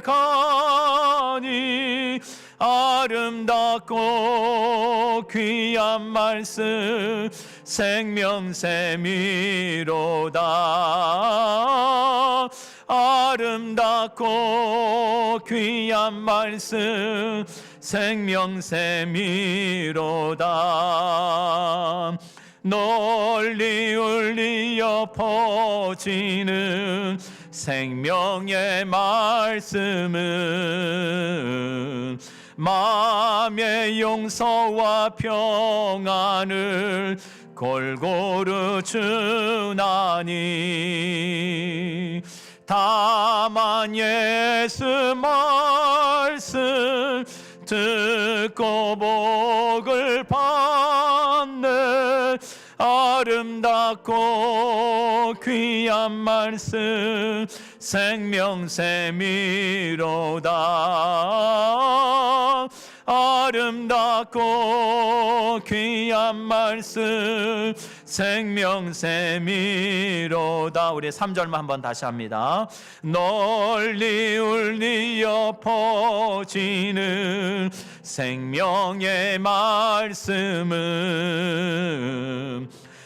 가니 아름답고 귀한 말씀 생명샘이로다. 아름답고 귀한 말씀 생명샘이로다. 널리 울리어 퍼지는 생명의 말씀은 마음의 용서와 평안을 골고루 주나니 다만 예수 말씀 듣고 복을 받는 아름답고 귀한 말씀 생명샘이로다. 아름답고 귀한 말씀 생명샘이로다. 우리 3절만 한번 다시 합니다. 널리 울리어 퍼지는 생명의 말씀은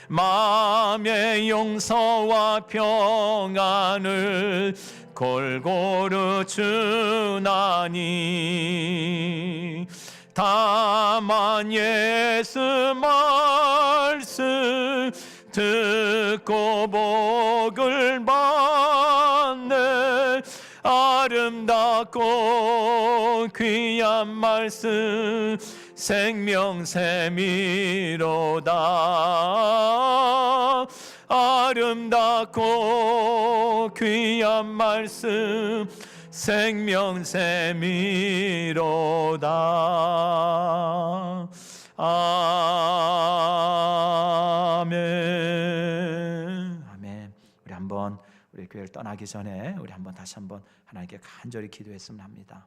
마음의 용서와 평안을 골고루 주나니 다만 예수 말씀 듣고 복을 받는 아름답고 귀한 말씀 생명샘이로다. 아름답고 귀한 말씀 생명샘이로다. 아멘. 아멘. 우리 한번 우리 교회를 떠나기 전에 우리 한번 다시 한번 하나님께 간절히 기도했으면 합니다.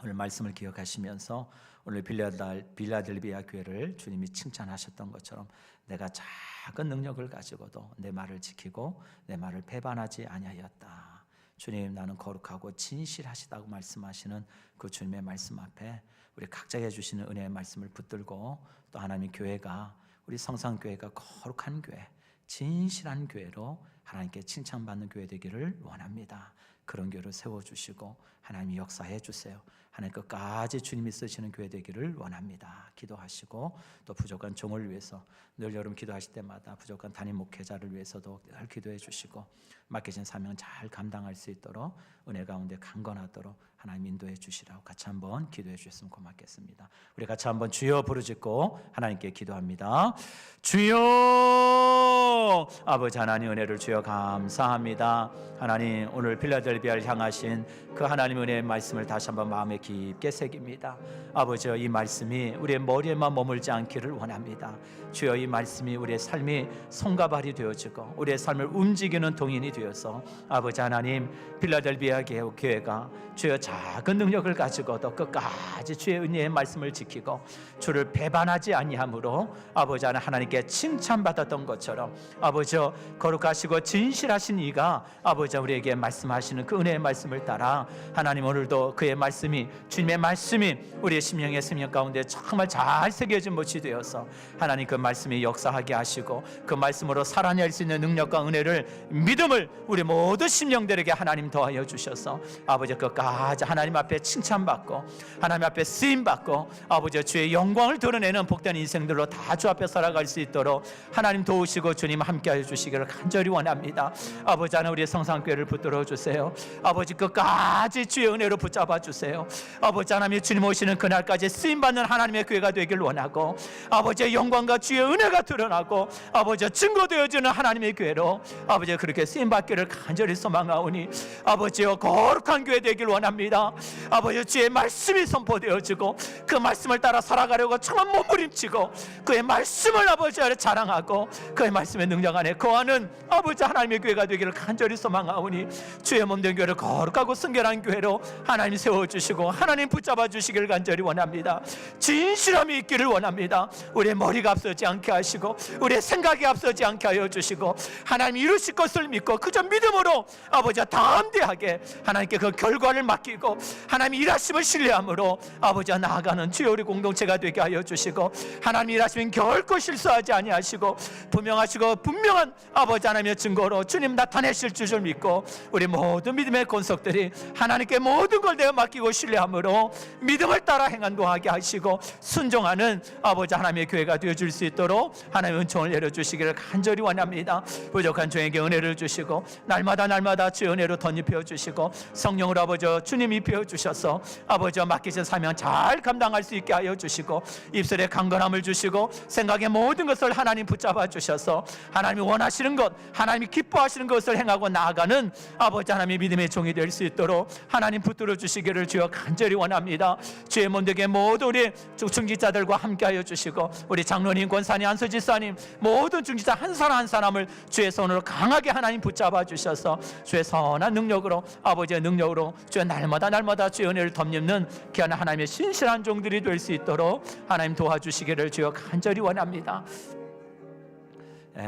오늘 말씀을 기억하시면서 오늘 빌라델비아 교회를 주님이 칭찬하셨던 것처럼 내가 작은 능력을 가지고도 내 말을 지키고 내 말을 배반하지 아니하였다. 주님, 나는 거룩하고 진실하시다고 말씀하시는 그 주님의 말씀 앞에 우리 각자에게 주시는 은혜의 말씀을 붙들고 또 하나님의 교회가 우리 성산교회가 거룩한 교회, 진실한 교회로 하나님께 칭찬받는 교회 되기를 원합니다. 그런 교회를 세워주시고 하나님이 역사해 주세요. 하나님 끝까지 주님이 쓰시는 교회 되기를 원합니다. 기도하시고 또 부족한 종을 위해서 늘 여러분 기도하실 때마다 부족한 담임 목회자를 위해서도 늘 기도해 주시고 맡겨진 사명 잘 감당할 수 있도록 은혜 가운데 강건하도록 하나님 인도해 주시라고 같이 한번 기도해 주셨으면 고맙겠습니다. 우리 같이 한번 주여 부르짖고 하나님께 기도합니다. 주여, 아버지 하나님 은혜를 주여 감사합니다. 하나님 오늘 빌라델비아를 향하신 그 하나님의 은혜의 말씀을 다시 한번 마음에 깊게 새깁니다. 아버지, 이 말씀이 우리의 머리에만 머물지 않기를 원합니다. 주여, 이 말씀이 우리의 삶이 손과 발이 되어지고 우리의 삶을 움직이는 동인이 되어서 아버지 하나님 빌라델비아 교회가 주여 작은 능력을 가지고도 끝까지 주의 은혜의 말씀을 지키고 주를 배반하지 아니함으로 아버지 하나님께 칭찬받았던 것처럼 아버지 거룩하시고 진실하신 이가 아버지 우리에게 말씀하시는 그 은혜의 말씀을 따라 하나님 오늘도 그의 말씀이 주님의 말씀이 우리의 심령의 생명 가운데 정말 잘 새겨진 못이 되어서 하나님 그 말씀이 역사하게 하시고 그 말씀으로 살아낼 수 있는 능력과 은혜를 믿음을 우리 모두 심령들에게 하나님 더하여 주셔서 아버지 끝까지 하나님 앞에 칭찬받고 하나님 앞에 쓰임받고 아버지 주의 영광을 드러내는 복된 인생들로 다 주 앞에 살아갈 수 있도록 하나님 도우시고 주님 함께하여 주시기를 간절히 원합니다. 아버지 하나님 우리의 성산교회를 붙들어 주세요. 아버지 끝까지 주의 은혜로 붙잡아 주세요. 아버지 하나님 주님 오시는 그날까지 쓰임받는 하나님의 교회가 되길 원하고 아버지의 영광과 주의 은혜가 드러나고 아버지 증거되어지는 하나님의 교회로 아버지 그렇게 쓰임받기를 간절히 소망하오니 아버지여 거룩한 교회 되길 원합니다. 아버지 주의 말씀이 선포되어지고 그 말씀을 따라 살아가려고 정말 몸부림치고 그의 말씀을 아버지 아래 자랑하고 그의 말씀의 능력 안에 거하는 아버지 하나님의 교회가 되기를 간절히 소망하오니 주의 몸된 교회를 거룩하고 순결한 교회로 하나님 세워주시고 하나님 붙잡아 주시기를 간절히 원합니다. 진실함이 있기를 원합니다. 우리의 머리가 앞서지 않게 하시고 우리의 생각이 앞서지 않게 하여 주시고 하나님 이루실 것을 믿고 그저 믿음으로 아버지와 담대하게 하나님께 그 결과를 맡기고 하나님 일하심을 신뢰함으로 아버지와 나아가는 주여 우리 공동체가 되게 하여 주시고 하나님 일하시면 결코 실수하지 아니하시고 분명하시고 아버지여 분명한 아버지 하나님의 증거로 주님 나타내실 줄 믿고 우리 모든 믿음의 권속들이 하나님께 모든 걸 내어 맡기고 신뢰함으로 믿음을 따라 행한도하게 하시고 순종하는 아버지 하나님의 교회가 되어줄 수 있도록 하나님의 은총을 내려주시기를 간절히 원합니다. 부족한 종에게 은혜를 주시고 날마다 주의 은혜로 덧입혀 주시고 성령으로 아버지 주님이 비워주셔서 아버지와 맡기신 사명 잘 감당할 수 있게 하여 주시고 입술에 강건함을 주시고 생각의 모든 것을 하나님 붙잡아 주셔서 하나님이 원하시는 것, 하나님이 기뻐하시는 것을 행하고 나아가는 아버지 하나님의 믿음의 종이 될 수 있도록 하나님 붙들어 주시기를 주여 간절히 원합니다. 주의 몸되게 모든 우리 중직자들과 함께 하여 주시고 우리 장로님, 권사님, 안수지사님 모든 중직자 한 사람 한 사람을 주의 손으로 강하게 하나님 붙잡아 주셔서 주의 선한 능력으로 아버지의 능력으로 주의 날마다 주의 은혜를 덧입는 귀한 하나님의 신실한 종들이 될 수 있도록 하나님 도와주시기를 주여 간절히 원합니다.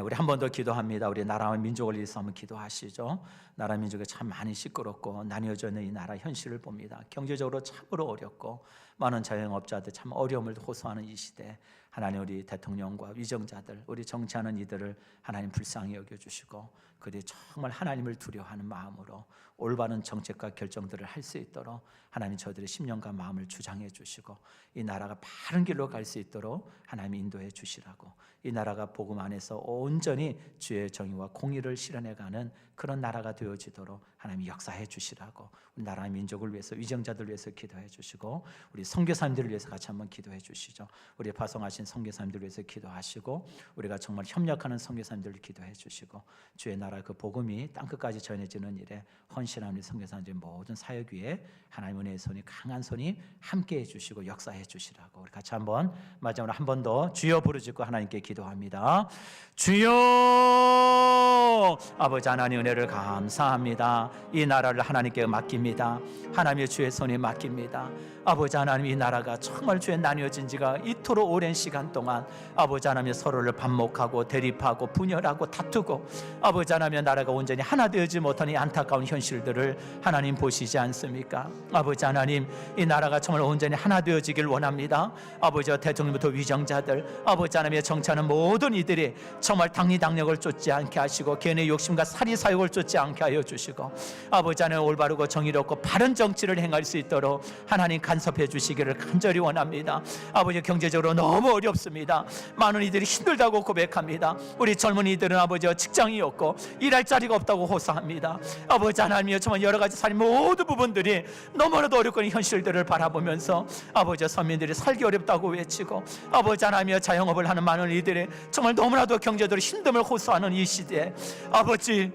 우리 한 번 더 기도합니다. 우리 나라와 민족을 위해서 한번 기도하시죠. 나라 민족이 참 많이 시끄럽고 나뉘어져 있는 이 나라 현실을 봅니다. 경제적으로 참으로 어렵고 많은 자영업자들 참 어려움을 호소하는 이 시대, 하나님 우리 대통령과 위정자들, 우리 정치하는 이들을 하나님 불쌍히 여겨주시고 그들이 정말 하나님을 두려워하는 마음으로 올바른 정책과 결정들을 할 수 있도록 하나님 저들의 심령과 마음을 주장해 주시고 이 나라가 바른 길로 갈 수 있도록 하나님 인도해 주시라고, 이 나라가 복음 안에서 온전히 주의 정의와 공의를 실현해가는 그런 나라가 되어지도록 하나님 역사해 주시라고 우리 나라의 민족을 위해서, 위정자들을 위해서 기도해 주시고 우리 선교사님들을 위해서 같이 한번 기도해 주시죠. 우리 파송하신 선교사님들을 위해서 기도하시고 우리가 정말 협력하는 선교사님들을 기도해 주시고 주의 나라 그 복음이 땅끝까지 전해지는 일에 헌신하는 선교사님들의 모든 사역 위에 하나님 은혜의 손이, 강한 손이 함께해 주시고 역사해 주시라고 우리 같이 한번 마지막으로 한 번 더 주여 부르짖고 하나님께 기도합니다. 주여, 아버지 하나님 은혜를 감사합니다. 이 나라를 하나님께 맡깁니다. 하나님의 주의 손에 맡깁니다. 아버지 하나님, 이 나라가 정말 주의 나뉘어진 지가 이토록 오랜 시간 동안 아버지 하나님 서로를 반목하고 대립하고 분열하고 다투고 아버지 하나님의 나라가 온전히 하나 되어지 못하는 이 안타까운 현실들을 하나님 보시지 않습니까? 아버지 하나님, 이 나라가 정말 온전히 하나 되어지길 원합니다. 아버지와 대통령부터 위정자들, 아버지 하나님의 정치하는 모든 이들이 정말 당리당력을 쫓지 않게 하시고 개인의 욕심과 사리사욕을 쫓지 않게 하여 주시고 아버지 하나님 올바르고 정의롭고 바른 정치를 행할 수 있도록 하나님 간섭해 주시기를 간절히 원합니다. 아버지, 경제적으로 너무 어렵습니다. 많은 이들이 힘들다고 고백합니다. 우리 젊은이들은 아버지와 직장이 없고 일할 자리가 없다고 호소합니다. 아버지 하나님이여, 정말 여러 가지 삶 모든 부분들이 너무나도 어렵고 현실들을 바라보면서 아버지 서민들이 살기 어렵다고 외치고 아버지 하나님이여, 자영업을 하는 많은 이들이 정말 너무나도 경제적으로 힘듦을 호소하는 이 시대에 아버지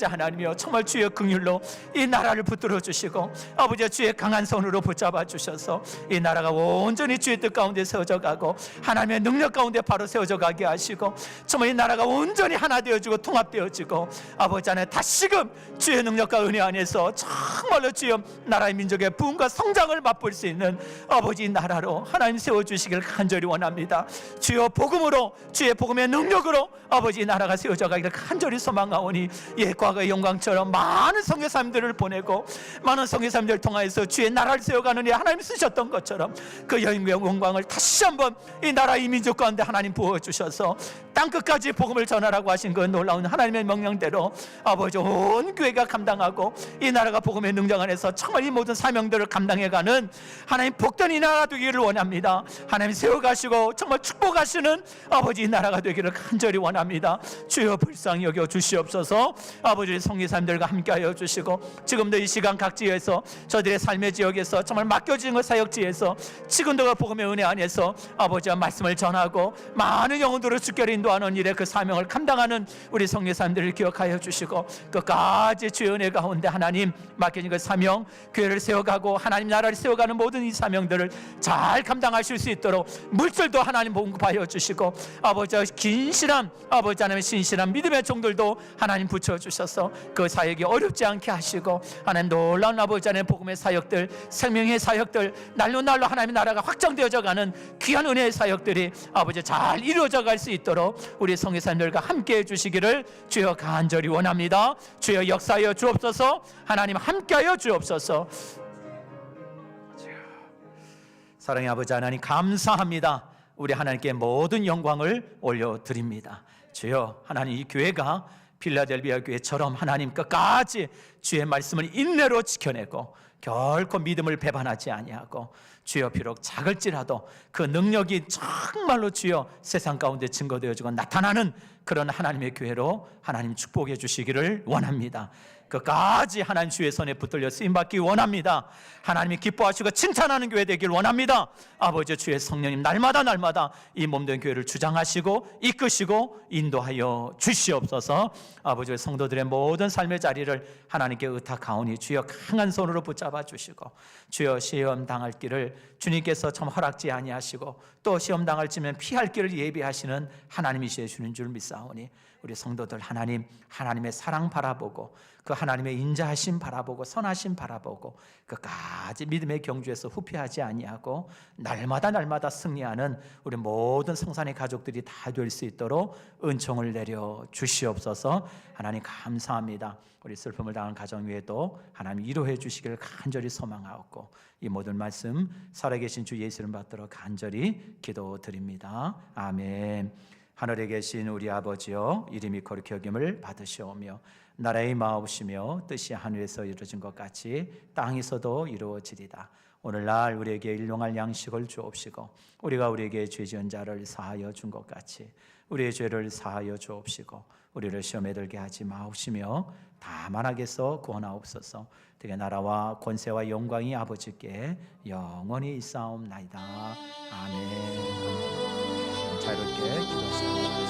하나님이여, 정말 주의 긍휼로 이 나라를 붙들어 주시고 아버지 주의 강한 손으로 붙잡아 주셔서 이 나라가 온전히 주의 뜻 가운데 세워져 가고 하나님의 능력 가운데 바로 세워져 가게 하시고 정말 이 나라가 온전히 하나 되어지고 통합되어지고 아버지 안에 다시금 주의 능력과 은혜 안에서 정말로 주여 나라의 민족의 부흥과 성장을 맛볼 수 있는 아버지 나라로 하나님 세워주시길 간절히 원합니다. 주여 복음으로, 주의 복음의 능력으로 아버지 나라가 세워져 가기를 간절히 소망하오니 과거의 영광처럼 많은 선교사님들을 보내고 많은 선교사님들을 통하여서 주의 나라를 세워가는 데 하나님 쓰셨던 것처럼 그 영광을 다시 한번 이 나라 이 민족 가운데 하나님 부어주셔서 땅끝까지 복음을 전하라고 하신 그 놀라운 하나님의 명령대로 아버지 온 교회가 감당하고 이 나라가 복음의 능력 안에서 정말 이 모든 사명들을 감당해가는 하나님 복된 이 나라 되기를 원합니다. 하나님 세워가시고 정말 축복하시는 아버지 이 나라가 되기를 간절히 원합니다. 주여 불쌍히 여겨 주시옵소서. 아버지 성교사님들과 함께하여 주시고 지금도 이 시간 각지에서 저들의 삶의 지역에서 정말 맡겨진 그 사역지에서 지금도 그 복음의 은혜 안에서 아버지와 말씀을 전하고 많은 영혼들을 주께로 인도하는 일에 그 사명을 감당하는 우리 성교사님들을 기억하여 주시고 끝까지 주의 은혜 가운데 하나님 맡겨진 그 사명, 교회를 세워가고 하나님 나라를 세워가는 모든 이 사명들을 잘 감당하실 수 있도록 물질도 하나님 공급하여 주시고 아버지와 긴실한 아버지 하나님의 신실한 믿음의 종들도 하나님 붙여주셔서 그 사역이 어렵지 않게 하시고 하나님 놀라운 아버지 하나님의 복음의 사역들, 생명의 사역들, 날로 하나님의 나라가 확장되어져 가는 귀한 은혜의 사역들이 아버지 잘 이루어져 갈 수 있도록 우리 성교사님들과 함께해 주시기를 주여 간절히 원합니다. 주여 역사하여 주옵소서. 하나님 함께하여 주옵소서. 사랑의 아버지 하나님 감사합니다. 우리 하나님께 모든 영광을 올려드립니다. 주여, 하나님 이 교회가 필라델비아 교회처럼 하나님 끝까지 주의 말씀을 인내로 지켜내고 결코 믿음을 배반하지 아니하고, 주여 비록 작을지라도 그 능력이 정말로 주여 세상 가운데 증거되어지고 나타나는 그런 하나님의 교회로 하나님 축복해 주시기를 원합니다. 끝까지 하나님 주의 손에 붙들려 쓰임받기 원합니다. 하나님이 기뻐하시고 칭찬하는 교회 되길 원합니다. 아버지 주의 성령님 날마다 이 몸된 교회를 주장하시고 이끄시고 인도하여 주시옵소서. 아버지 성도들의 모든 삶의 자리를 하나님께 의탁하오니 주여 강한 손으로 붙잡아 주시고, 주여 시험 당할 길을 주님께서 참 허락지 아니하시고 또 시험 당할 지면 피할 길을 예비하시는 하나님이시여 주는 줄 믿사오니, 우리 성도들 하나님의 사랑 바라보고 그 하나님의 인자하심 바라보고 선하심 바라보고 끝까지 믿음의 경주에서 후퇴하지 아니하고 날마다 승리하는 우리 모든 성산의 가족들이 다 될 수 있도록 은총을 내려 주시옵소서. 하나님 감사합니다. 우리 슬픔을 당한 가정 위에도 하나님 위로해 주시기를 간절히 소망하옵고, 이 모든 말씀 살아계신 주 예수 이름 받들어 간절히 기도드립니다. 아멘. 하늘에 계신 우리 아버지여, 이름이 거룩히 여김을 받으시오며 나라의 마옵시며 뜻이 하늘에서 이루어진 것 같이 땅에서도 이루어지리다. 오늘날 우리에게 일용할 양식을 주옵시고, 우리가 우리에게 죄 지은 자를 사하여 준 것 같이 우리의 죄를 사하여 주옵시고, 우리를 시험에 들게 하지 마옵시며 다만 악에서 구원하옵소서. 되게 나라와 권세와 영광이 아버지께 영원히 있사옵나이다. 아멘. 자유롭게 기도하시기 바랍니다.